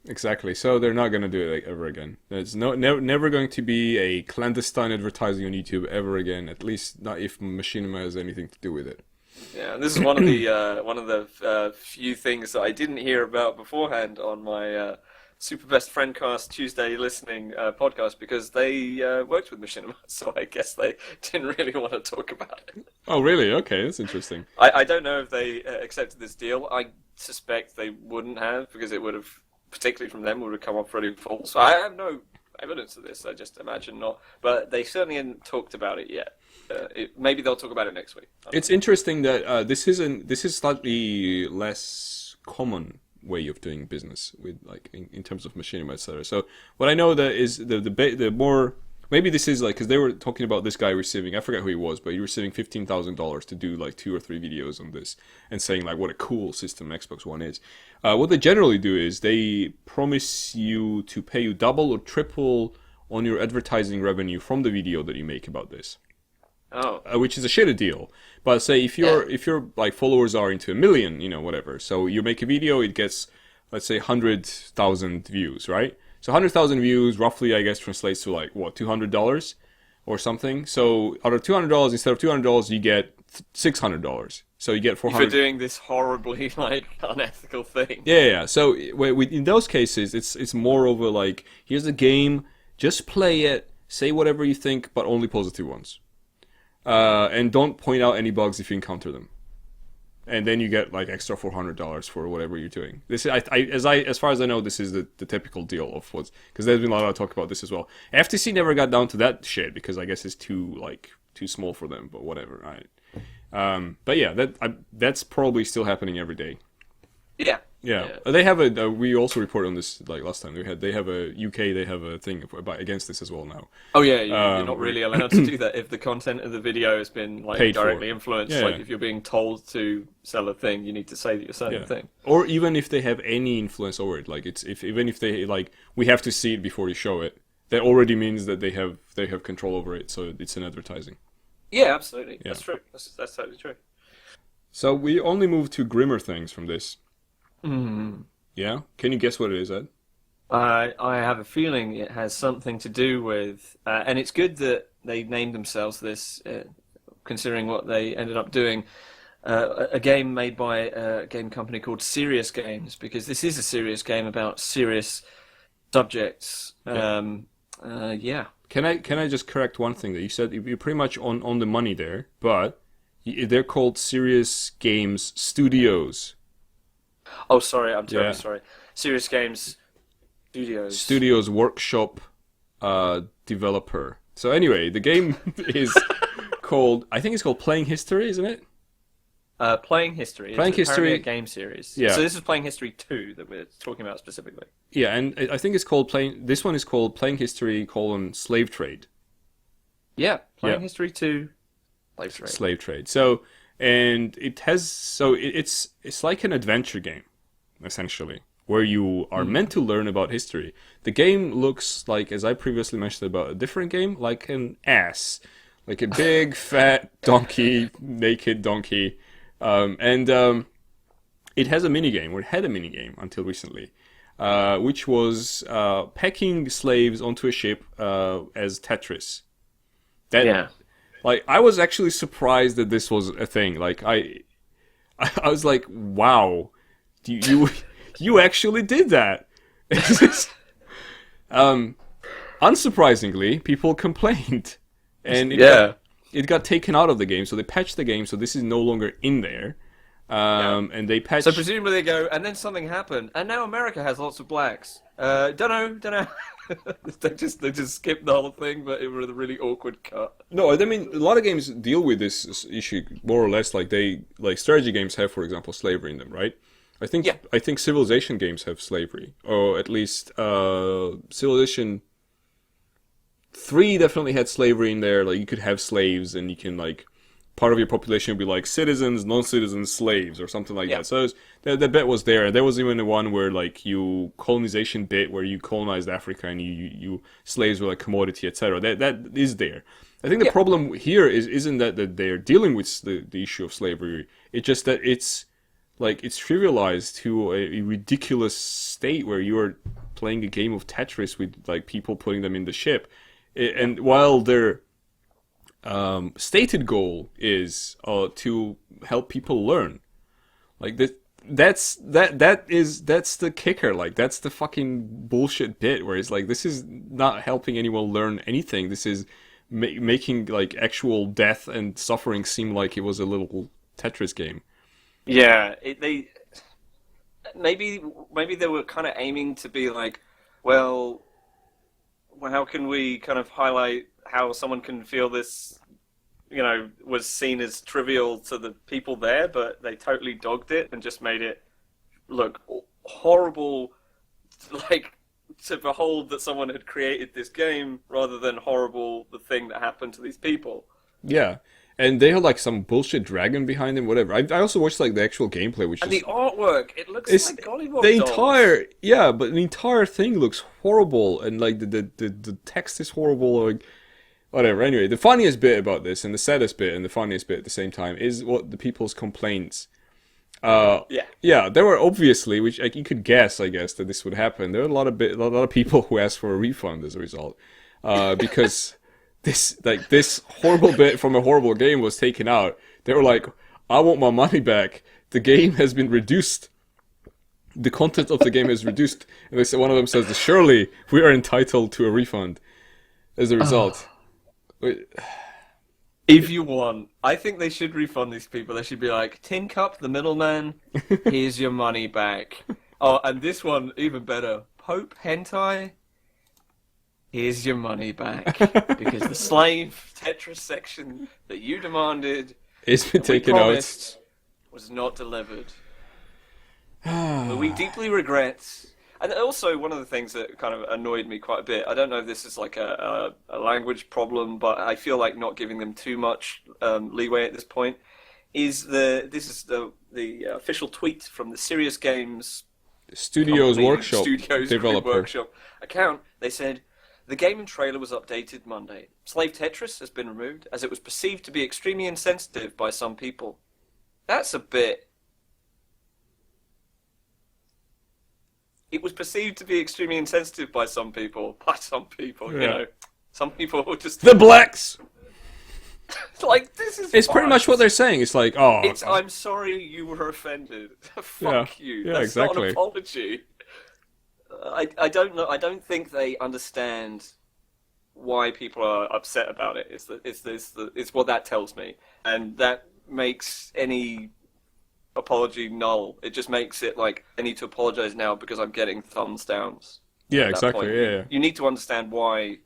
Exactly. So they're not going to do it ever again. There's never going to be a clandestine advertising on YouTube ever again. At least not if Machinima has anything to do with it. Yeah, this is one of the few things that I didn't hear about beforehand on my Super Best Friend Cast Tuesday listening podcast because they worked with Machinima, so I guess they didn't really want to talk about it. Oh, really? Okay, that's interesting. I don't know if they accepted this deal. I suspect they wouldn't have because it would have. Particularly from them, would have come off pretty full. So I have no evidence of this. I just imagine not. But they certainly haven't talked about it yet. Maybe they'll talk about it next week. It's interesting that this is slightly less common way of doing business with like in terms of machinima, etc. So what I know that is the more maybe this is like because they were talking about this guy receiving, I forget who he was, but he receiving $15,000 to do like 2 or 3 videos on this and saying like what a cool system Xbox One is. What they generally do is they promise you to pay you double or triple on your advertising revenue from the video that you make about this. Oh. Which is a shitty deal. But say if your like followers are into 1 million, you know, whatever. So you make a video, it gets, let's say, 100,000 views, right? So 100,000 views roughly, I guess, translates to like what, $200 or something. So out of $200, instead of $200, you get $600. So you get 400. For doing this horribly like unethical thing. Yeah. So in those cases, it's more of a like, here's a game, just play it, say whatever you think, but only positive ones. And don't point out any bugs if you encounter them. And then you get like extra $400 for whatever you're doing. This is, as far as I know, this is the typical deal of what's, because there's been a lot of talk about this as well. FTC never got down to that shit because I guess it's too small for them. But whatever, right? But yeah, that's probably still happening every day. Yeah. They have we also reported on this like last time. They have a UK. They have a thing against this as well now. Oh yeah, you're not really allowed to do that if the content of the video has been like paid directly for. influenced. Yeah. Like if you're being told to sell a thing, you need to say that you're selling a thing. Or even if they have any influence over it, like even if they like, we have to see it before you show it. That already means that they have control over it. So it's an advertising. Yeah, absolutely. Yeah. That's true. That's totally true. So we only moved to grimmer things from this. Yeah? Can you guess what it is, Ed? I have a feeling it has something to do with, and it's good that they named themselves this, considering what they ended up doing. A game made by a game company called Serious Games, because this is a serious game about serious subjects. Yeah. Can I just correct one thing that you said? You're pretty much on the money there, but they're called Serious Games Studios. Oh, sorry, I'm terribly sorry. Serious Games Studios. Studios Workshop developer. So anyway, the game is called, I think it's called Playing History, isn't it? Playing History. Playing History. A game series. Yeah. So this is Playing History 2 that we're talking about specifically. Yeah, and I think it's called this one is called Playing History: Slave Trade. Yeah, Playing History 2, Slave Trade. Slave Trade. So, and it has, so it's like an adventure game, essentially, where you are meant to learn about history. The game looks like, as I previously mentioned about a different game, like an ass. Like a big, fat donkey, naked donkey. And it has a minigame, or it had a minigame until recently, which was packing slaves onto a ship as Tetris. Like, I was actually surprised that this was a thing. Like, I was like, wow, you actually did that. Unsurprisingly, people complained. And it got taken out of the game, so they patched the game, so this is no longer in there. And they patched... So presumably they go, and then something happened, and now America has lots of blacks. Don't know. they just skipped the whole thing, but it was a really awkward cut. No, I mean, a lot of games deal with this issue more or less. Like strategy games have, for example, slavery in them, right? I think Civilization games have slavery, or at least Civilization 3 definitely had slavery in there. Like, you could have slaves, and you can, like, part of your population would be like citizens, non-citizens, slaves, or something like that. So the bit was there. There was even the one where, like, you colonization bit where you colonized Africa and you slaves were like commodity, etc. That is there. I think the problem here isn't that they're dealing with the issue of slavery. It's just that it's trivialized to a ridiculous state where you are playing a game of Tetris with, like, people putting them in the ship. And while their stated goal is to help people learn, like that's the kicker. Like, that's the fucking bullshit bit where it's like, this is not helping anyone learn anything. This is making, like, actual death and suffering seem like it was a little Tetris game. Yeah, maybe they were kind of aiming to be like, well, how can we kind of highlight how someone can feel this, was seen as trivial to the people there, but they totally dogged it and just made it look horrible, like, to behold that someone had created this game rather than horrible the thing that happened to these people. Yeah. And they had like some bullshit dragon behind them, whatever. I also watched like the actual gameplay, which and is... the artwork, it looks like Gollywog the dolls. entire... Yeah, but the entire thing looks horrible, and like the text is horrible, like... Whatever, anyway, the funniest bit about this, and the saddest bit, and the funniest bit at the same time, is what the people's complaints. Yeah, there were obviously, which like, you could guess, I guess, that this would happen. There were a lot of people who asked for a refund as a result, because this horrible bit from a horrible game was taken out. They were like, "I want my money back. The game has been reduced. The content of the game is reduced." And they said, one of them says, "Surely we are entitled to a refund as a result." If you want, I think they should refund these people. They should be like, Tin Cup, the middleman, here's your money back. Oh, and this one, even better. Pope Hentai, here's your money back. Because the slave Tetris section that you demanded It's been taken out. Was not delivered. But we deeply regret. And also, one of the things that kind of annoyed me quite a bit, I don't know if this is like a language problem, but I feel like not giving them too much leeway at this point, is this is the official tweet from the Serious Games Studios company, Workshop Studios developer. Workshop account. They said, the game and trailer was updated Monday. Slave Tetris has been removed as it was perceived to be extremely insensitive by some people. That's a bit... It was perceived to be extremely insensitive by some people. By some people, Yeah. you know. Some people were just... The blacks! like, this is It's pretty fine. much what they're saying. It's like, oh... It's, I'm sorry you were offended. Fuck you. Yeah, That's exactly. not an apology. I don't know. I don't think they understand why people are upset about it. It's what that tells me, and that makes any apology null. It just makes it like I need to apologize now because I'm getting thumbs downs. Yeah, At that exactly. point. Yeah. You need to understand why.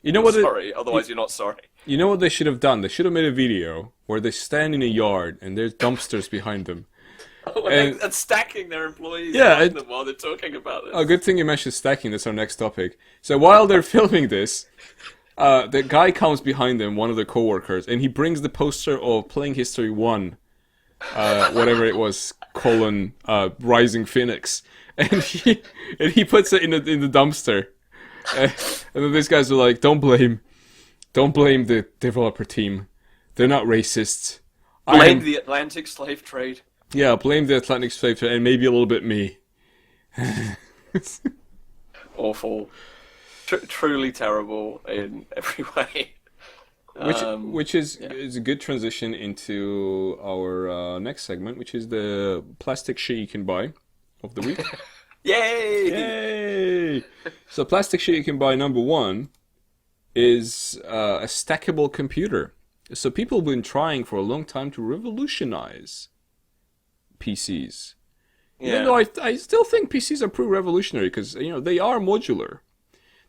You know You're what? sorry, otherwise you're not sorry. You know what they should have done? They should have made a video where they stand in a yard and there's dumpsters behind them. And stacking their employees Yeah, behind them while they're talking about it. Oh, good thing you mentioned stacking. That's our next topic. So while they're filming this, the guy comes behind them, one of the co-workers, and he brings the poster of Playing History 1, whatever it was, Rising Phoenix, and he puts it in the dumpster. And then these guys are like, don't blame the developer team. They're not racists. Blame the Atlantic slave trade. Yeah, blame the Atlantic slave trade and maybe a little bit me. Awful. Truly terrible in every way. Which is a good transition into our next segment, which is the plastic shit you can buy of the week. Yay! Yay! So plastic shit you can buy, number one, is a stackable computer. So people have been trying for a long time to revolutionize PCs. Yeah. Even though I still think PCs are pretty revolutionary because they are modular.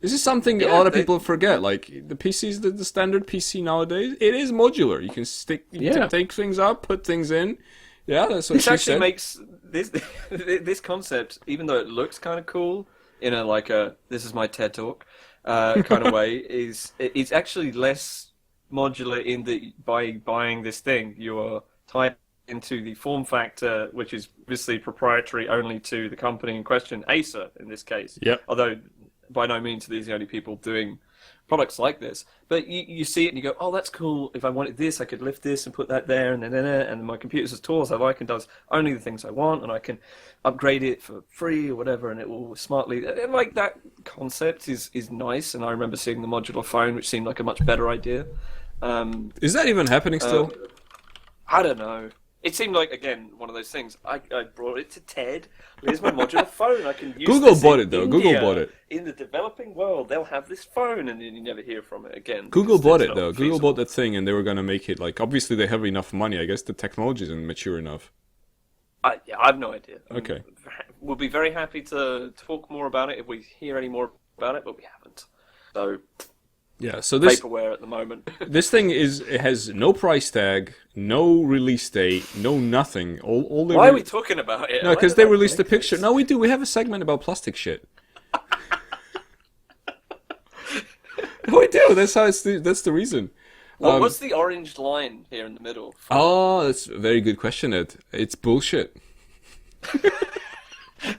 This is something a lot of people forget. Like the PCs, the standard PC nowadays, it is modular. You can take things out, put things in. Yeah, that's what This she actually said. makes this concept, even though it looks kind of cool in a this is my TED talk kind of way, it's actually less modular in that by buying this thing you are tied into the form factor, which is obviously proprietary only to the company in question, Acer in this case. Yep. Although by no means are these the only people doing products like this. But you see it and you go, oh, that's cool. If I wanted this, I could lift this and put that there, and then my computer's as tall as I like and does only the things I want, and I can upgrade it for free or whatever, and it will smartly. And like that concept is nice. And I remember seeing the modular phone, which seemed like a much better idea. Is that even happening still? I don't know. It seemed like, again, one of those things. I brought it to TED. Here's my modular phone. I can use Google this bought in it, though. India. Google bought it. In the developing world, they'll have this phone, and then you never hear from it again. Google because bought it's it not though. Google feasible. bought that thing, and they were gonna make it like. Obviously, they have enough money. I guess the technology isn't mature enough. I have no idea. Okay. We'll be very happy to talk more about it if we hear any more about it, but we haven't. So Yeah, so this vaporware at the moment. this thing it has no price tag, no release date, no nothing. All they Why are we talking about it? No, because they released a picture. No, we do. We have a segment about plastic shit. We do. That's how that's the reason. What's the orange line here in the middle? Oh, that's a very good question, Ed. It's bullshit.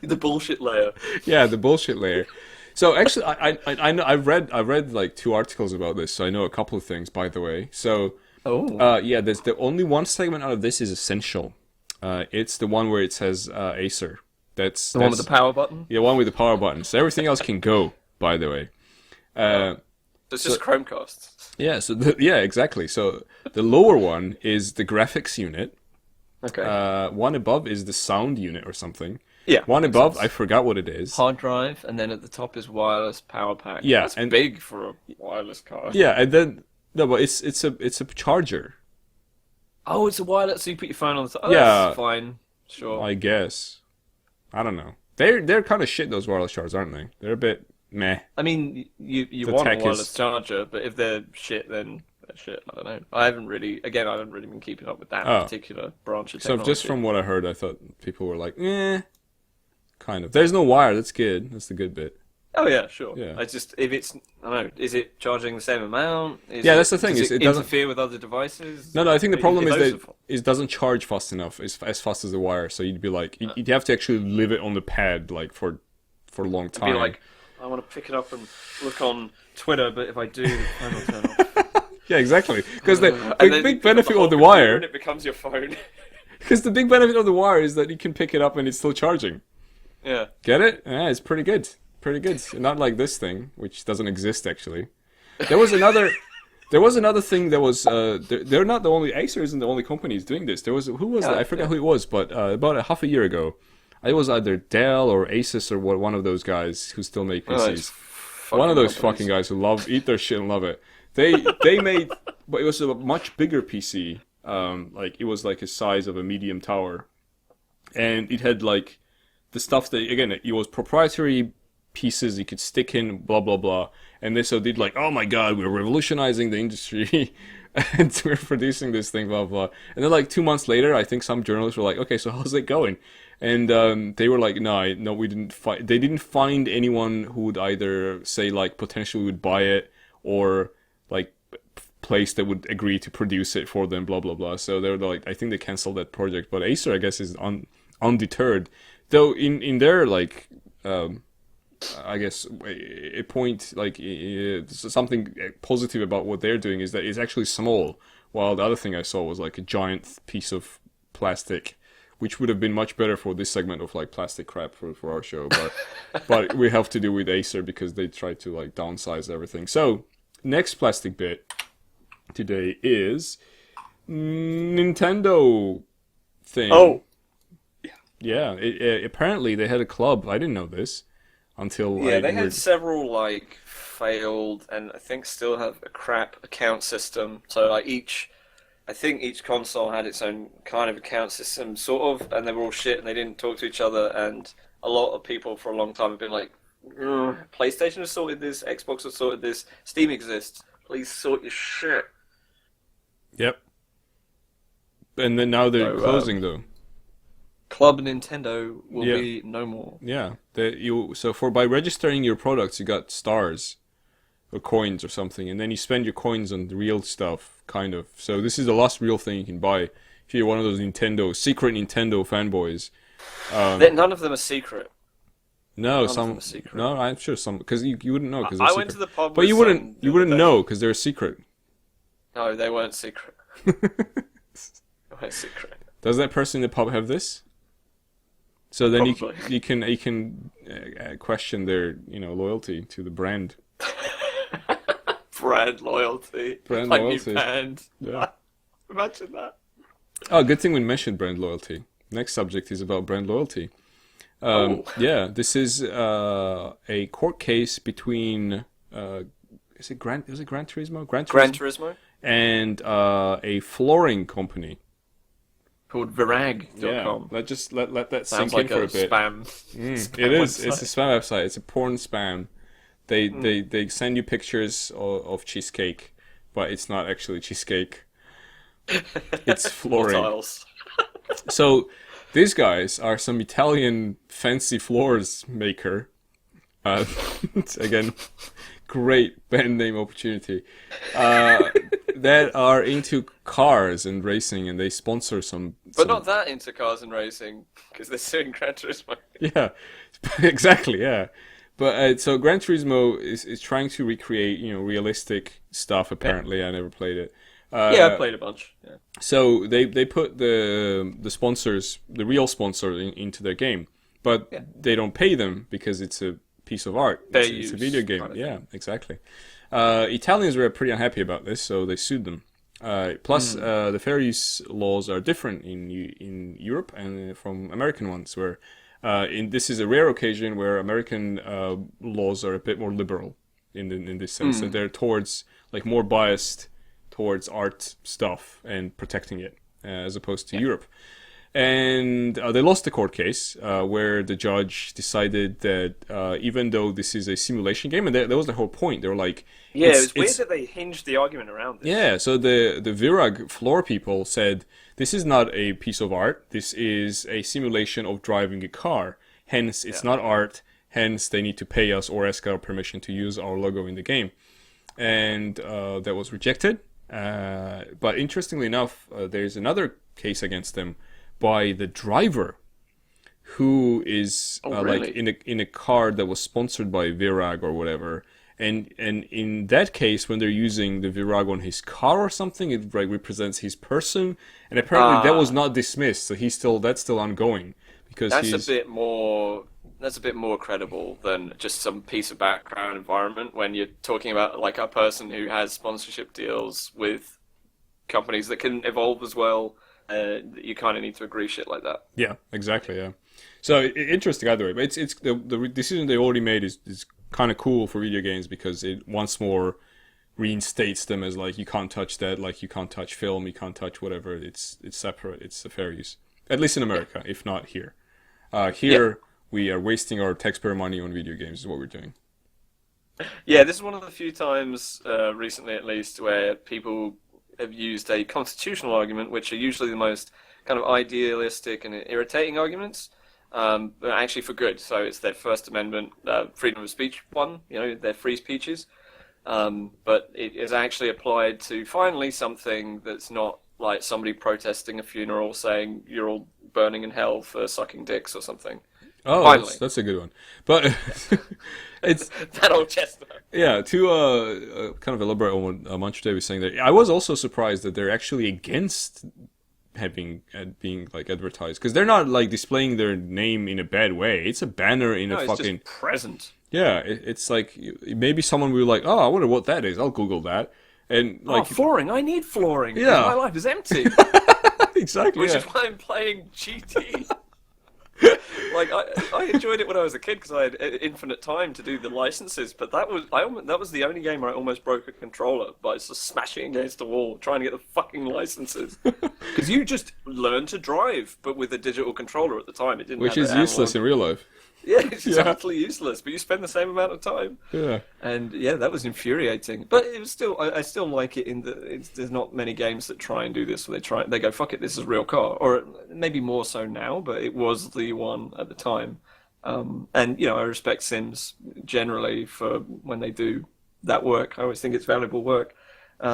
The bullshit layer. Yeah, the bullshit layer. So actually, I know I've read like 2 articles about this, so I know a couple of things. By the way, so yeah, there's the only one segment out of this is essential. It's the one where it says Acer. That's one with the power button. Yeah, one with the power button. So everything else can go. By the way. It's just Chromecast. Yeah, so exactly. So the lower one is the graphics unit. Okay. One above is the sound unit or something. Yeah. One above, I forgot what it is. Hard drive, and then at the top is wireless power pack. Yeah, that's and big for a wireless car. Yeah, and then no, but it's a charger. Oh, it's a wireless. So you put your phone on the top. Oh, Yeah. that's fine. Sure. I guess. I don't know. They're kind of shit, those wireless chargers, aren't they? They're a bit meh. I mean, you The want a tech wireless is- charger, but if they're shit, then they're shit. I don't know. I haven't really been keeping up with that Oh. particular branch of So technology. just from what I heard, I thought people were like, kind of. There's no wire. That's good. That's the good bit. Oh yeah, sure. Yeah. I just if it's I don't know, is it charging the same amount? Yeah, that's the thing, Does is it it doesn't- interfere with other devices? No, I think the problem is Those that are fine. it doesn't charge fast enough, as fast as the wire. So you'd be like, you'd have to actually leave it on the pad like for a long time. Be like, I want to pick it up and look on Twitter, but if I do, the phone will turn off. Yeah, exactly. Because the And then big you pick up benefit whole of the computer wire, and it becomes your phone. because the big benefit of the wire is that you can pick it up and it's still charging. Yeah. Get it? Yeah, it's pretty good. Pretty good. Not like this thing, which doesn't exist actually. There was another. There was another thing that was. They're not the only. Acer isn't the only companies doing this. There was who was that? I forgot who it was, but about half a year ago, it was either Dell or Asus or one of those guys who still make PCs. One of those fucking guys who eat their shit and love it. They made, but it was a much bigger PC. Like it was like a size of a medium tower, and it had like the stuff that again it was proprietary pieces you could stick in, blah blah blah. And they did like, oh my god, we're revolutionizing the industry, and we're producing this thing, blah blah. And then like 2 months later, I think some journalists were like, okay, so how's it going? And they were like, no, we didn't find. They didn't find anyone who would either say like potentially would buy it or like place that would agree to produce it for them, blah blah blah. So they were like, I think they canceled that project. But Acer, I guess, is undeterred, though. In their like. I guess a point like something positive about what they're doing is that it's actually small, while the other thing I saw was like a giant piece of plastic, which would have been much better for this segment of like plastic crap for our show, but we have to do with Acer because they try to like downsize everything. So next plastic bit today is Nintendo thing. Oh, yeah. Apparently they had a club. I didn't know this. Until they had several like failed, and I think still have a crap account system. So like I think each console had its own kind of account system, sort of, and they were all shit, and they didn't talk to each other. And a lot of people for a long time have been like, PlayStation has sorted this, Xbox has sorted this, Steam exists. Please sort your shit. Yep. And then now they're closing though. Club Nintendo will be no more. Yeah, by registering your products, you got stars or coins or something, and then you spend your coins on the real stuff, kind of. So this is the last real thing you can buy if you're one of those secret Nintendo fanboys. None of them are secret. No, None of them are secret. No, I'm sure some because you wouldn't know because I went to the pub, but you wouldn't know because they're secret. No, they weren't secret. They weren't secret. Does that person in the pub have this? So then Probably. you can question their loyalty to the brand. Brand loyalty. Brand like loyalty. Band. Yeah. Imagine that. Oh, good thing we mentioned brand loyalty. Next subject is about brand loyalty. Yeah, this is a court case between is it Gran Turismo? Gran Turismo? And a flooring company. Called Virag.com. Yeah, let that Sounds sink like in for a bit. Spam. It is. It's a spam website. It's a porn spam They send you pictures of cheesecake, but it's not actually cheesecake. It's flooring. Tiles. So these guys are some Italian fancy floors maker. Again, great band name opportunity. That are into cars and racing, and they sponsor But not that into cars and racing, because they're suing Gran Turismo. Yeah, exactly. Yeah, but so Gran Turismo is trying to recreate realistic stuff. Apparently, I never played it. Yeah, I played a bunch. Yeah. So they put the sponsors, the real sponsor, into their game, but they don't pay them because it's a piece of art. It's a video game. Yeah, exactly. Italians were pretty unhappy about this, so they sued them. Plus, the fair use laws are different in Europe and from American ones, where this is a rare occasion where American laws are a bit more liberal in this sense. So they're towards more biased towards art stuff and protecting it, as opposed to Europe. And they lost the court case where the judge decided that even though this is a simulation game, and that was the whole point, they were like... Yeah, it's weird that they hinged the argument around this. Yeah, so the Virag floor people said, this is not a piece of art, this is a simulation of driving a car. Hence, it's not art, hence they need to pay us or ask our permission to use our logo in the game. And that was rejected. But interestingly enough, there's another case against them by the driver, who is really? in a car that was sponsored by Virag or whatever. And in that case, when they're using the Virag on his car or something, it represents his person. And apparently that was not dismissed, so that's still ongoing because that's a bit more credible than just some piece of background environment when you're talking about like a person who has sponsorship deals with companies that can evolve as well. You kind of need to agree shit like that. Yeah, exactly. Yeah. So interesting either way, but it's the decision they already made is kind of cool for video games because it once more reinstates them as like you can't touch that, like you can't touch film, you can't touch whatever. It's separate. It's a fair use, at least in America, if not here. Here we are wasting our taxpayer money on video games. Is what we're doing. Yeah, this is one of the few times recently, at least, where people have used a constitutional argument, which are usually the most kind of idealistic and irritating arguments, but actually for good. So it's their First Amendment freedom of speech one, their free speeches. But it is actually applied to finally something that's not like somebody protesting a funeral saying you're all burning in hell for sucking dicks or something. Oh, that's a good one. But it's that old chestnut. Yeah, to kind of elaborate on what Manchute was saying there, I was also surprised that they're actually against being like advertised, because they're not like displaying their name in a bad way. It's a banner in a fucking... It's just present. Yeah, it's like maybe someone will be like, oh, I wonder what that is. I'll Google that. And like flooring. I need flooring. Yeah, my life is empty. Exactly. Which is why I'm playing GT. Like I enjoyed it when I was a kid because I had infinite time to do the licenses, but that was the only game where I almost broke a controller by just smashing against the wall trying to get the fucking licenses. Because you just learn to drive, but with a digital controller at the time, it didn't. Which is useless in real life. Yeah, it's utterly useless, but you spend the same amount of time. Yeah. And yeah, that was infuriating. But it was still, I still like it there's not many games that try and do this, where they go, fuck it, this is a real car. Or maybe more so now, but it was the one at the time. And, I respect Sims generally for when they do that work. I always think it's valuable work. But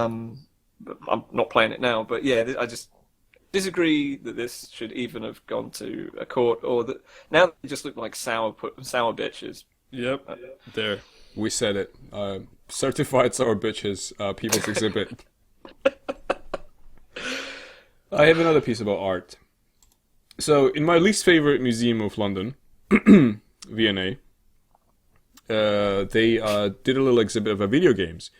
I'm not playing it now, but yeah, I just disagree that this should even have gone to a court, or that now they just look like sour bitches. Yep, there, we said it. Certified sour bitches, People's Exhibit. I have another piece about art. So, in my least favorite museum of London, V&A, they did a little exhibit of video games.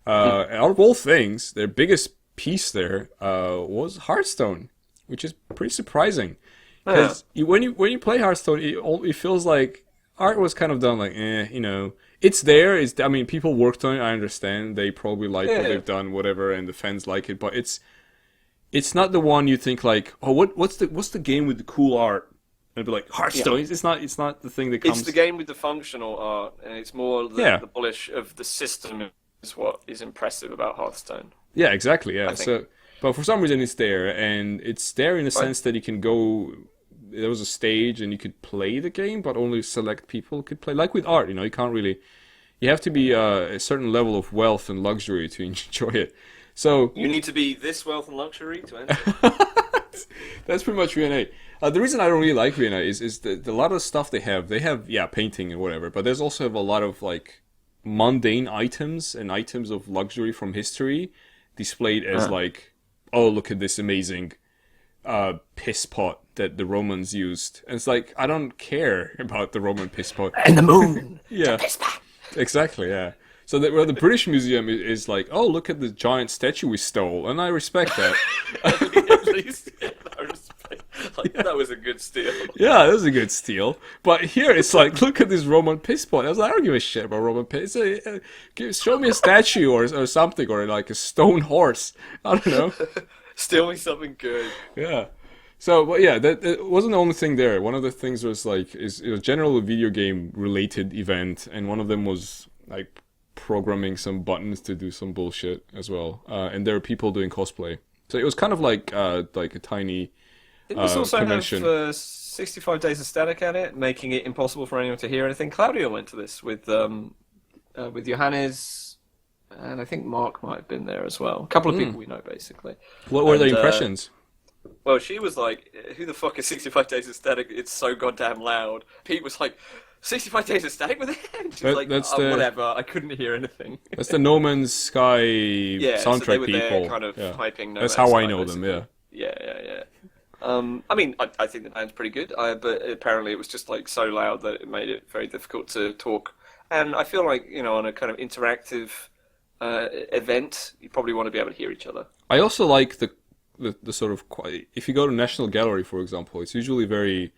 Out of all things, their biggest piece there was Hearthstone, which is pretty surprising. Because when you play Hearthstone, it feels like art was kind of done like, it's there. I mean, people worked on it. I understand they probably like what they've done, whatever, and the fans like it. But it's not the one you think like, oh, what's the game with the cool art? And it'd be like, Hearthstone, it's not the thing that comes... It's the game with the functional art, and it's more the polish of the system is what is impressive about Hearthstone. Yeah, exactly, yeah. So, but for some reason it's there, and it's there in the sense that you can go... There was a stage, and you could play the game, but only select people could play. Like with art, you can't really... You have to be a certain level of wealth and luxury to enjoy it. So you need to be this wealth and luxury to enter. That's pretty much V&A. The reason I don't really like V&A is that a lot of the stuff they have painting and whatever, but there's also a lot of like mundane items and items of luxury from history displayed as like, oh, look at this amazing piss pot that the Romans used. And it's like, I don't care about the Roman piss pot. And the moon. Yeah. The piss pot. Exactly, yeah. So the British Museum is like, oh, look at the giant statue we stole, and I respect that. At least, I respect. Like, that was a good steal. Yeah, that was a good steal. But here it's like, look at this Roman piss pot. I was like, I don't give a shit about Roman piss. Show me a statue or something, or like a stone horse. I don't know. Steal me something good. Yeah. So, but yeah, that wasn't the only thing there. One of the things was like, it was general video game related event, and one of them was like programming some buttons to do some bullshit as well. And there were people doing cosplay. So it was kind of like a tiny Didn't this also convention. have 65 days of static at it, making it impossible for anyone to hear anything? Claudio went to this with Johannes, and I think Mark might have been there as well. A couple of people we know, basically. What were their impressions? Well, she was like, who the fuck is 65 days of static? It's so goddamn loud. Pete was like, 65 days of static with it? She's like, whatever, I couldn't hear anything. That's the No Man's Sky soundtrack soundtrack so they were people. There kind of hyping No That's Man's how I Sky, know basically. them, yeah. Yeah. I mean, I think the band's pretty good, but apparently it was just like so loud that it made it very difficult to talk. And I feel like, on a kind of interactive event, you probably want to be able to hear each other. I also like the sort of, if you go to National Gallery, for example, it's usually very...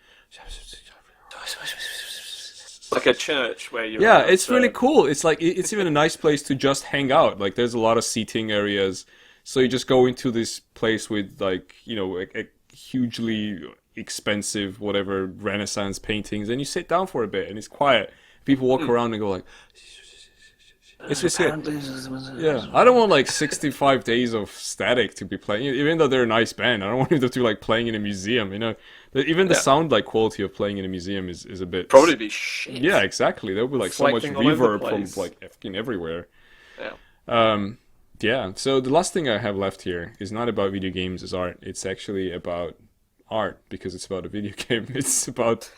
Like a church where you're... Yeah, it's really cool. It's like, it's even a nice place to just hang out. Like, there's a lot of seating areas. So you just go into this place with, like, a hugely expensive, whatever, Renaissance paintings, and you sit down for a bit, and it's quiet. People walk around and go like... It's just it. Yeah, I don't want like 65 days of static to be playing. Even though they're a nice band, I don't want them to be like playing in a museum. Even the sound like quality of playing in a museum is a bit probably be shit. Yeah, exactly. There would be like so much reverb from like fucking everywhere. Yeah. So the last thing I have left here is not about video games as art. It's actually about art because it's about a video game. It's about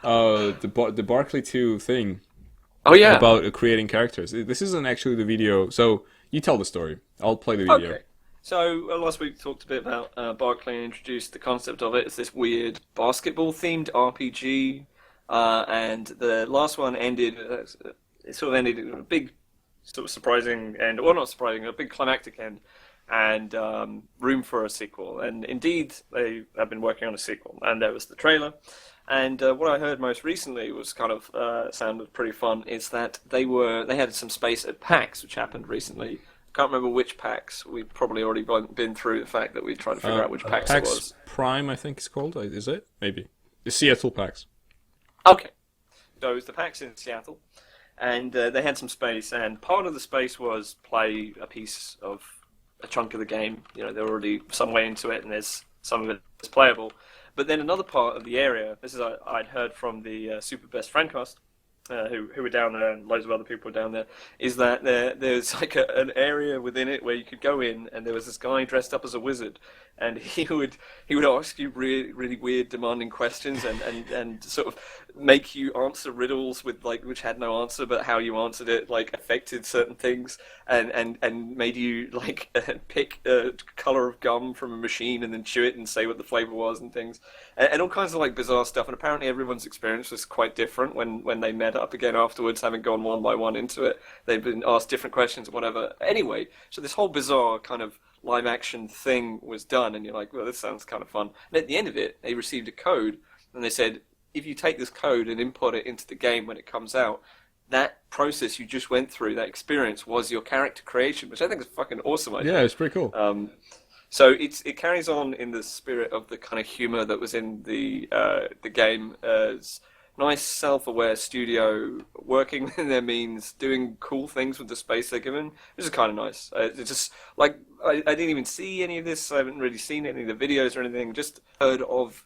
the Barclay 2 thing. Oh yeah, about creating characters. This isn't actually the video, so you tell the story. I'll play the video. Okay. So last week we talked a bit about Barclay and introduced the concept of it. It's this weird basketball-themed RPG, and the last one ended. It sort of ended in a big, sort of surprising end, or not surprising, a big climactic end, and room for a sequel. And indeed, they have been working on a sequel. And there was the trailer. And what I heard most recently was kind of sounded pretty fun. Is that they had some space at PAX, which happened recently. Can't remember which PAX. We've probably already been through the fact that we tried to figure out which PAX it was. PAX Prime, I think it's called. Is it? Maybe the Seattle PAX. Okay, so it was the PAX in Seattle, and they had some space. And part of the space was play a piece of a chunk of the game. They're already some way into it, and there's some of it that's playable. But then another part of the area, this is I'd heard from the Super Best Friendcast, who were down there, and loads of other people were down there, is that there's like an area within it where you could go in, and there was this guy dressed up as a wizard, and he would ask you really, really weird, demanding questions, and sort of make you answer riddles with which had no answer, but how you answered it affected certain things, and made you pick a color of gum from a machine and then chew it and say what the flavor was and things, and all kinds of bizarre stuff. And apparently everyone's experience was quite different when they met up again afterwards, having gone one by one into it. They'd been asked different questions or whatever. Anyway, so this whole bizarre kind of live action thing was done, and you're like, well, this sounds kind of fun. And at the end of it, they received a code, and they said, if you take this code and input it into the game when it comes out, that process you just went through, that experience, was your character creation, which I think is a fucking awesome idea. Yeah, it's pretty cool. So it carries on in the spirit of the kind of humor that was in the game. As nice, self-aware studio working within their means, doing cool things with the space they're given. This is kind of nice. It's just like I didn't even see any of this. I haven't really seen any of the videos or anything. Just heard of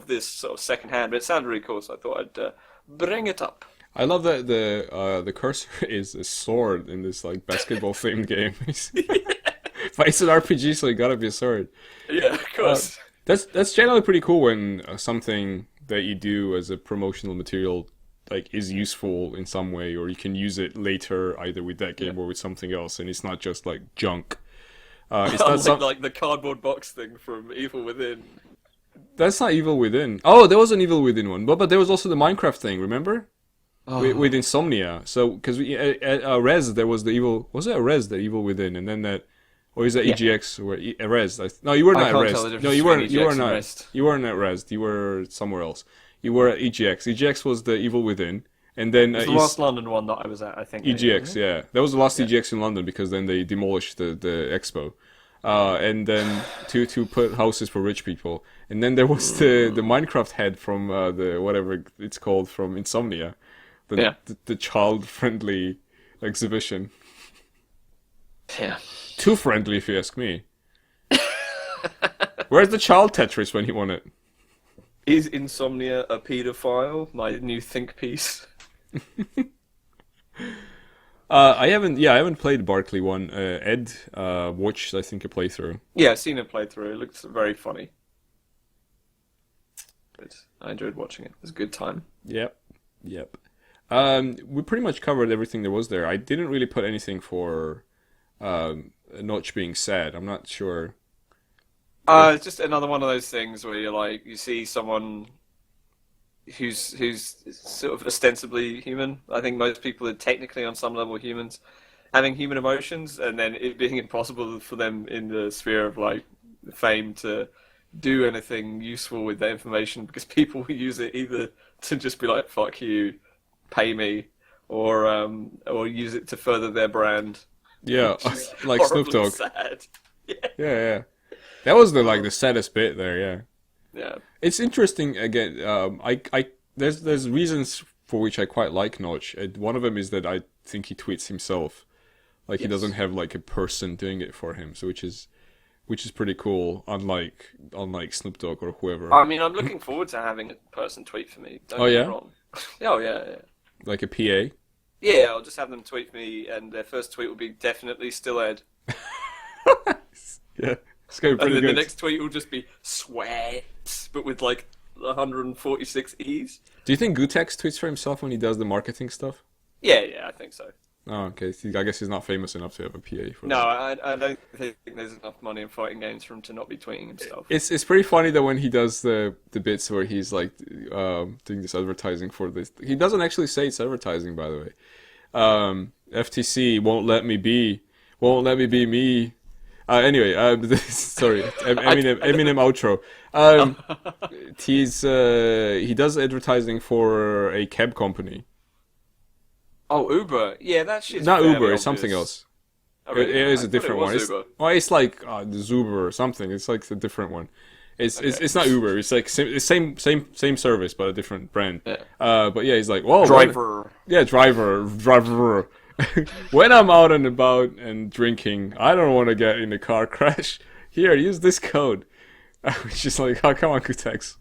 this sort of secondhand, but it sounded really cool, so I thought I'd bring it up. I love that the cursor is a sword in this like basketball themed game. But it's an RPG, so it gotta be a sword. Yeah, of course. That's generally pretty cool when something that you do as a promotional material like is useful in some way, or you can use it later either with that game or with something else, and it's not just like junk. It's not like the cardboard box thing from Evil Within. That's not Evil Within. Oh, there was an Evil Within one, but there was also the Minecraft thing. Remember? With Insomnia. So because at Res there was the Evil. Was it a Res that Evil Within, and then that, or is that EGX or Res? No, you weren't at Res. No, you weren't. You weren't at. You weren't at Res. You were somewhere else. You were at EGX. EGX was the Evil Within, and then it was the last London one that I was at. I think EGX. Yeah, that was the last EGX in London because then they demolished the expo. And then to put houses for rich people, and then there was the Minecraft head from the whatever it's called from Insomnia, the child friendly exhibition. Yeah, too friendly if you ask me. Where's the child Tetris when you want it? Is Insomnia a paedophile? My new think piece. I haven't played Barclay one. Ed watched, I think, a playthrough. Yeah, I've seen a playthrough. It looks very funny. But I enjoyed watching it. It was a good time. Yep. We pretty much covered everything there was there. I didn't really put anything for Notch being sad. I'm not sure. It's just another one of those things where you see someone who's sort of ostensibly human. I think most people are technically on some level humans, having human emotions, and then it being impossible for them in the sphere of like fame to do anything useful with that information because people will use it either to just be like "fuck you," pay me, or use it to further their brand. Yeah, like Snoop Dogg. Sad. Yeah. That was the saddest bit there. Yeah. Yeah. It's interesting again. There's reasons for which I quite like Notch. One of them is that I think he tweets himself, like he doesn't have like a person doing it for him. So which is pretty cool. Unlike Snoop Dogg or whoever. I mean, I'm looking forward to having a person tweet for me. Don't get me wrong. Oh yeah. Like a PA. Yeah, I'll just have them tweet me, and their first tweet will be definitely still Ed. Yeah. It's going pretty and then good. The next tweet will just be sweat, but with like 146 E's. Do you think Gutex tweets for himself when he does the marketing stuff? Yeah, I think so. Oh, okay. I guess he's not famous enough to have a PA for No, that. I don't think there's enough money in fighting games for him to not be tweeting himself. It's pretty funny that when he does the bits where he's like doing this advertising for this, he doesn't actually say it's advertising, by the way. FTC won't let me be me. Anyway, sorry, Eminem outro. He does advertising for a cab company. Oh, Uber. Yeah, that shit's not Uber. obvious. It's something else. Oh, really? It is a different one. It's like the Zuber or something. It's like a different one. It's not Uber. It's like same service but a different brand. Yeah. But yeah, he's like, whoa, driver. Driver. When I'm out and about and drinking, I don't want to get in a car crash. Here, use this code. It's just like, oh, come on, Kutex.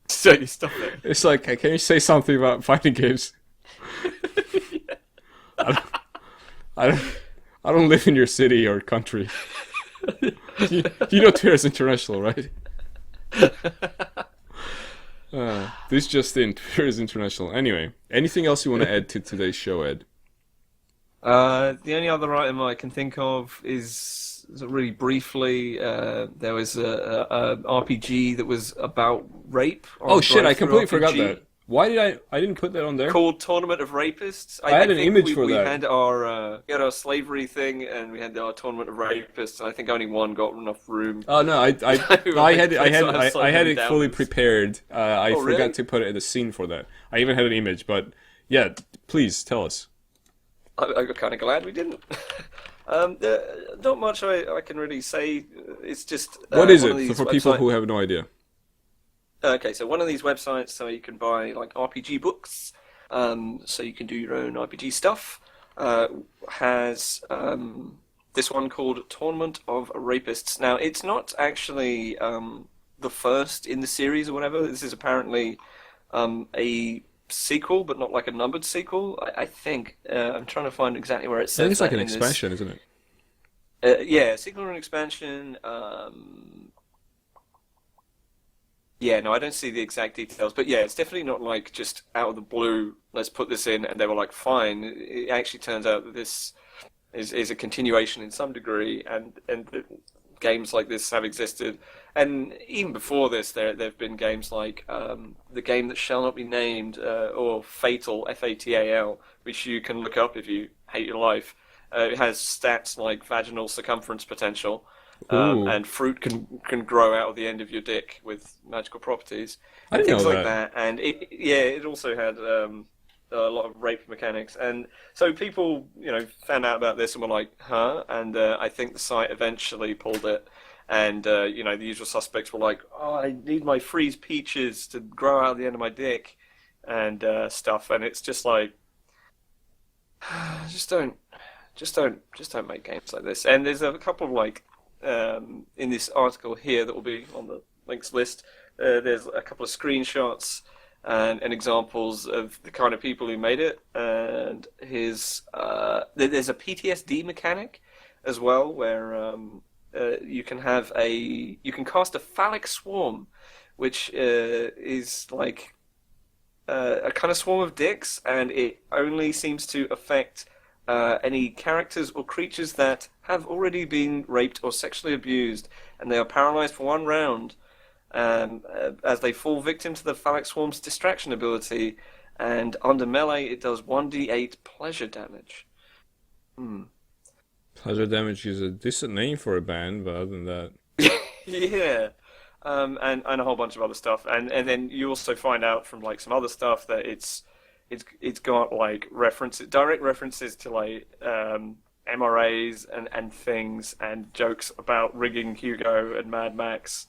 So you stop it. It's like, can you say something about fighting games? I don't live in your city or country. you know Tetris International, right? This just in, Tetris International. Anyway, anything else you want to add to today's show, Ed? The only other item I can think of is really briefly. There was a RPG that was about rape. Oh shit! I completely forgot that. Why did I didn't put that on there? Called Tournament of Rapists. I had an image for that. We had our slavery thing, and we had our Tournament of Rapists. And I think only one got enough room. Oh no! I had it fully prepared. I forgot to put it in the scene for that. I even had an image, but yeah, please tell us. I'm kind of glad we didn't. Not much I can really say. It's just What is one of it? So these for people website- who have no idea. Okay, so one of these websites, so you can buy like RPG books, so you can do your own RPG stuff. Has this one called Tournament of Rapists. Now, it's not actually the first in the series or whatever. This is apparently a sequel, but not like a numbered sequel. I think I'm trying to find exactly where it I says think it's like that an in this. expansion, isn't it? Yeah, sequel and expansion. Yeah, no, I don't see the exact details, but yeah, it's definitely not like just out of the blue, let's put this in, and they were like, fine. It actually turns out that this is a continuation in some degree, and that games like this have existed. And even before this, there've been games like the game that shall not be named, or Fatal, Fatal, which you can look up if you hate your life. It has stats like vaginal circumference potential. Ooh. And fruit can grow out of the end of your dick with magical properties I and didn't things know like that. that. And it also had a lot of rape mechanics. And so people, found out about this and were like, huh? And I think the site eventually pulled it. And the usual suspects were like, oh, I need my freeze peaches to grow out of the end of my dick and stuff. And it's just like, just don't make games like this. And there's a couple of like. In this article here that will be on the links list, there's a couple of screenshots and examples of the kind of people who made it. And there's a PTSD mechanic as well, where you can cast a phallic swarm, which is like a kind of swarm of dicks, and it only seems to affect any characters or creatures that have already been raped or sexually abused, and they are paralyzed for 1 round as they fall victim to the phallic swarm's distraction ability, and under melee it does 1d8 pleasure damage. Pleasure damage is a decent name for a band, but other than that, Yeah. And a whole bunch of other stuff, and then you also find out from like some other stuff that it's got like direct references to like MRAs and things, and jokes about rigging Hugo and Mad Max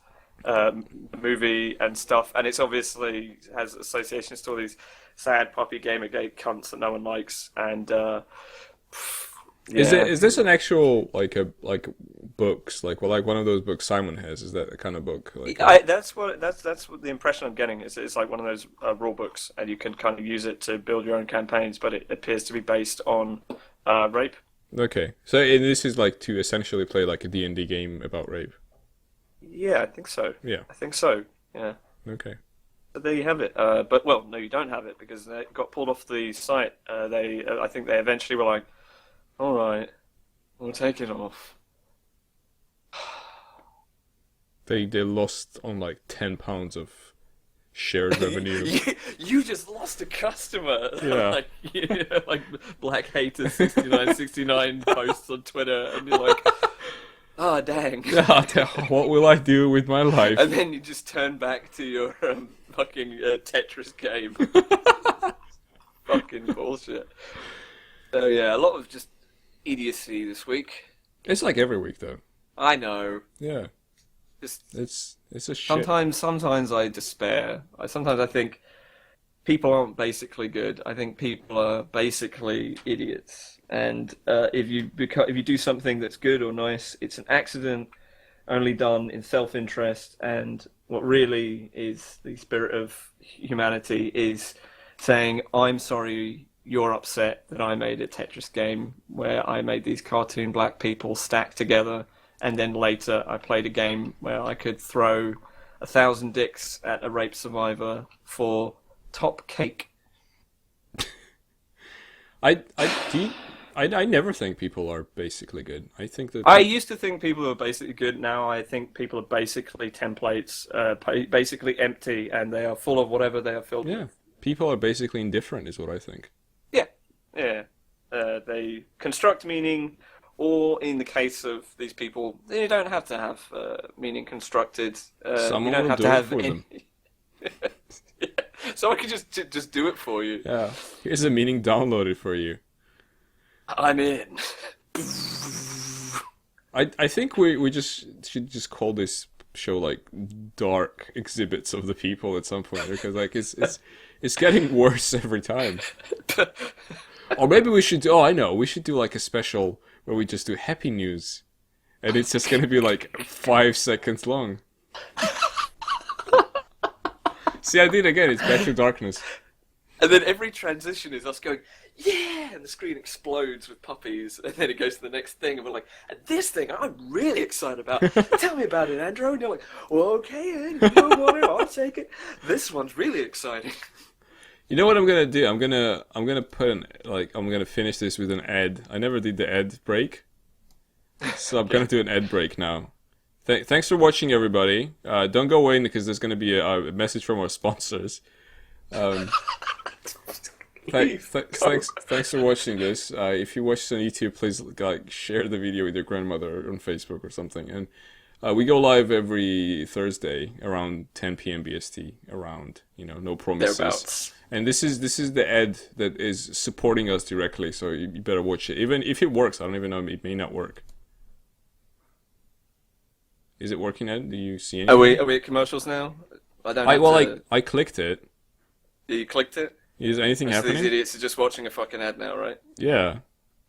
movie and stuff, and it's obviously has associations to all these sad puppy Gamergate cunts that no one likes, and is this an actual like books like one of those books Simon has? Is that a kind of book? Like that's what the impression I'm getting is. It's like one of those rule books, and you can kind of use it to build your own campaigns, but it appears to be based on rape. okay, so this is like to essentially play like a D&D game about rape. Yeah, I think so. Yeah. I think so. Yeah. Okay. But there you have it. But well, no, you don't have it because it got pulled off the site. I think they eventually were like, all right, we'll take it off. They lost on like £10 of shared revenue. You just lost a customer. Yeah. like Black Hater 6969 posts on Twitter, and you're like, oh dang. What will I do with my life? And then you just turn back to your fucking Tetris game. Fucking bullshit. So yeah, a lot of just idiocy this week. It's like every week though. I know. Yeah. Just It's a shit. sometimes I despair. Sometimes I think people aren't basically good. I think people are basically idiots. And if you do something that's good or nice, it's an accident, only done in self-interest. And what really is the spirit of humanity is saying, I'm sorry you're upset that I made a Tetris game where I made these cartoon black people stacked together, and then later I played a game where I could throw 1,000 dicks at a rape survivor for top cake. I never think people are basically good. I think that I used to think people were basically good. Now I think people are basically templates, basically empty, and they are full of whatever they are filled yeah, with. people are basically indifferent, is what I think. Yeah. They construct meaning, or in the case of these people, they don't have to have meaning constructed. Someone you don't will have do to it have for any... them. Yeah. So I could just do it for you. Yeah, here's a meaning downloaded for you. I'm in. I think we just should just call this show like dark exhibits of the people at some point, because like it's getting worse every time. Or maybe we should do, oh I know, we should do like a special where we just do happy news, and it's just gonna be like 5 seconds long. See, I did again. It's back to darkness. And then every transition is us going, yeah, and the screen explodes with puppies, and then it goes to the next thing, and we're like, and this thing I'm really excited about. Tell me about it, Andrew. And you're like, well, okay, Ed, you don't want it, I'll take it. This one's really exciting. You know what I'm gonna do? I'm gonna put I'm gonna finish this with an ad. I never did the ad break, so I'm gonna do an ad break now. Thanks for watching, everybody. Don't go away because there's gonna be a message from our sponsors. Thanks for watching this. If you watch this on YouTube, please like share the video with your grandmother on Facebook or something. And we go live every Thursday around 10 p.m. BST. Around, no promises. Thereabouts. And this is the ad that is supporting us directly, so you better watch it. Even if it works, I don't even know, it may not work. Is it working, Ed? Do you see anything? Are we at commercials now? I clicked it. You clicked it? Is anything happening? These idiots are just watching a fucking ad now, right? Yeah.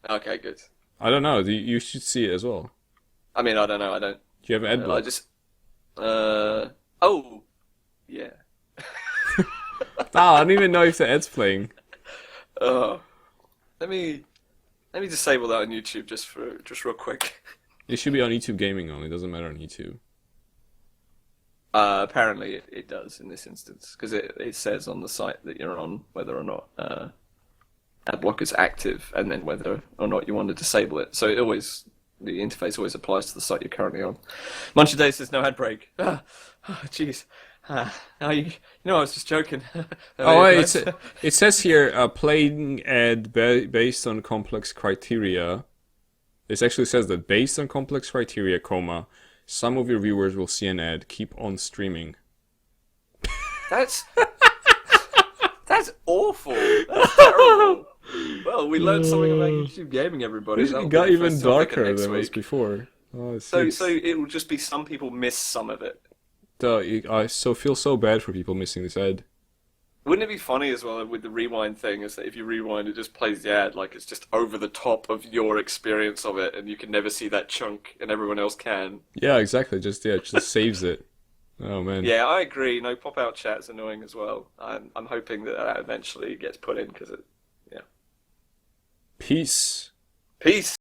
Okay, good. I don't know. You should see it as well. I mean, I don't know. I don't. Do you have an ad block? I just. Oh, yeah. I don't even know if the ad's playing. Oh, let me disable that on YouTube just real quick. It should be on YouTube Gaming only. It doesn't matter on YouTube. Apparently it does in this instance, because it says on the site that you're on whether or not ad block is active, and then whether or not you want to disable it. So the interface always applies to the site you're currently on. Munchie Day says no ad break. Jeez. I was just joking. It says here playing ad based on complex criteria. It actually says that based on complex criteria, some of your viewers will see an ad. Keep on streaming. That's awful. That's terrible. Well, we learned something about YouTube gaming, everybody. It got even darker than it was before. Oh, so it will just be some people miss some of it. I feel so bad for people missing this ad. Wouldn't it be funny as well with the rewind thing, is that if you rewind, it just plays the ad like it's just over the top of your experience of it, and you can never see that chunk, and everyone else can. Yeah, exactly. Just saves it. Oh man. Yeah, I agree. No, pop-out chat's annoying as well. I'm hoping that eventually gets put in, because yeah. Peace. Peace.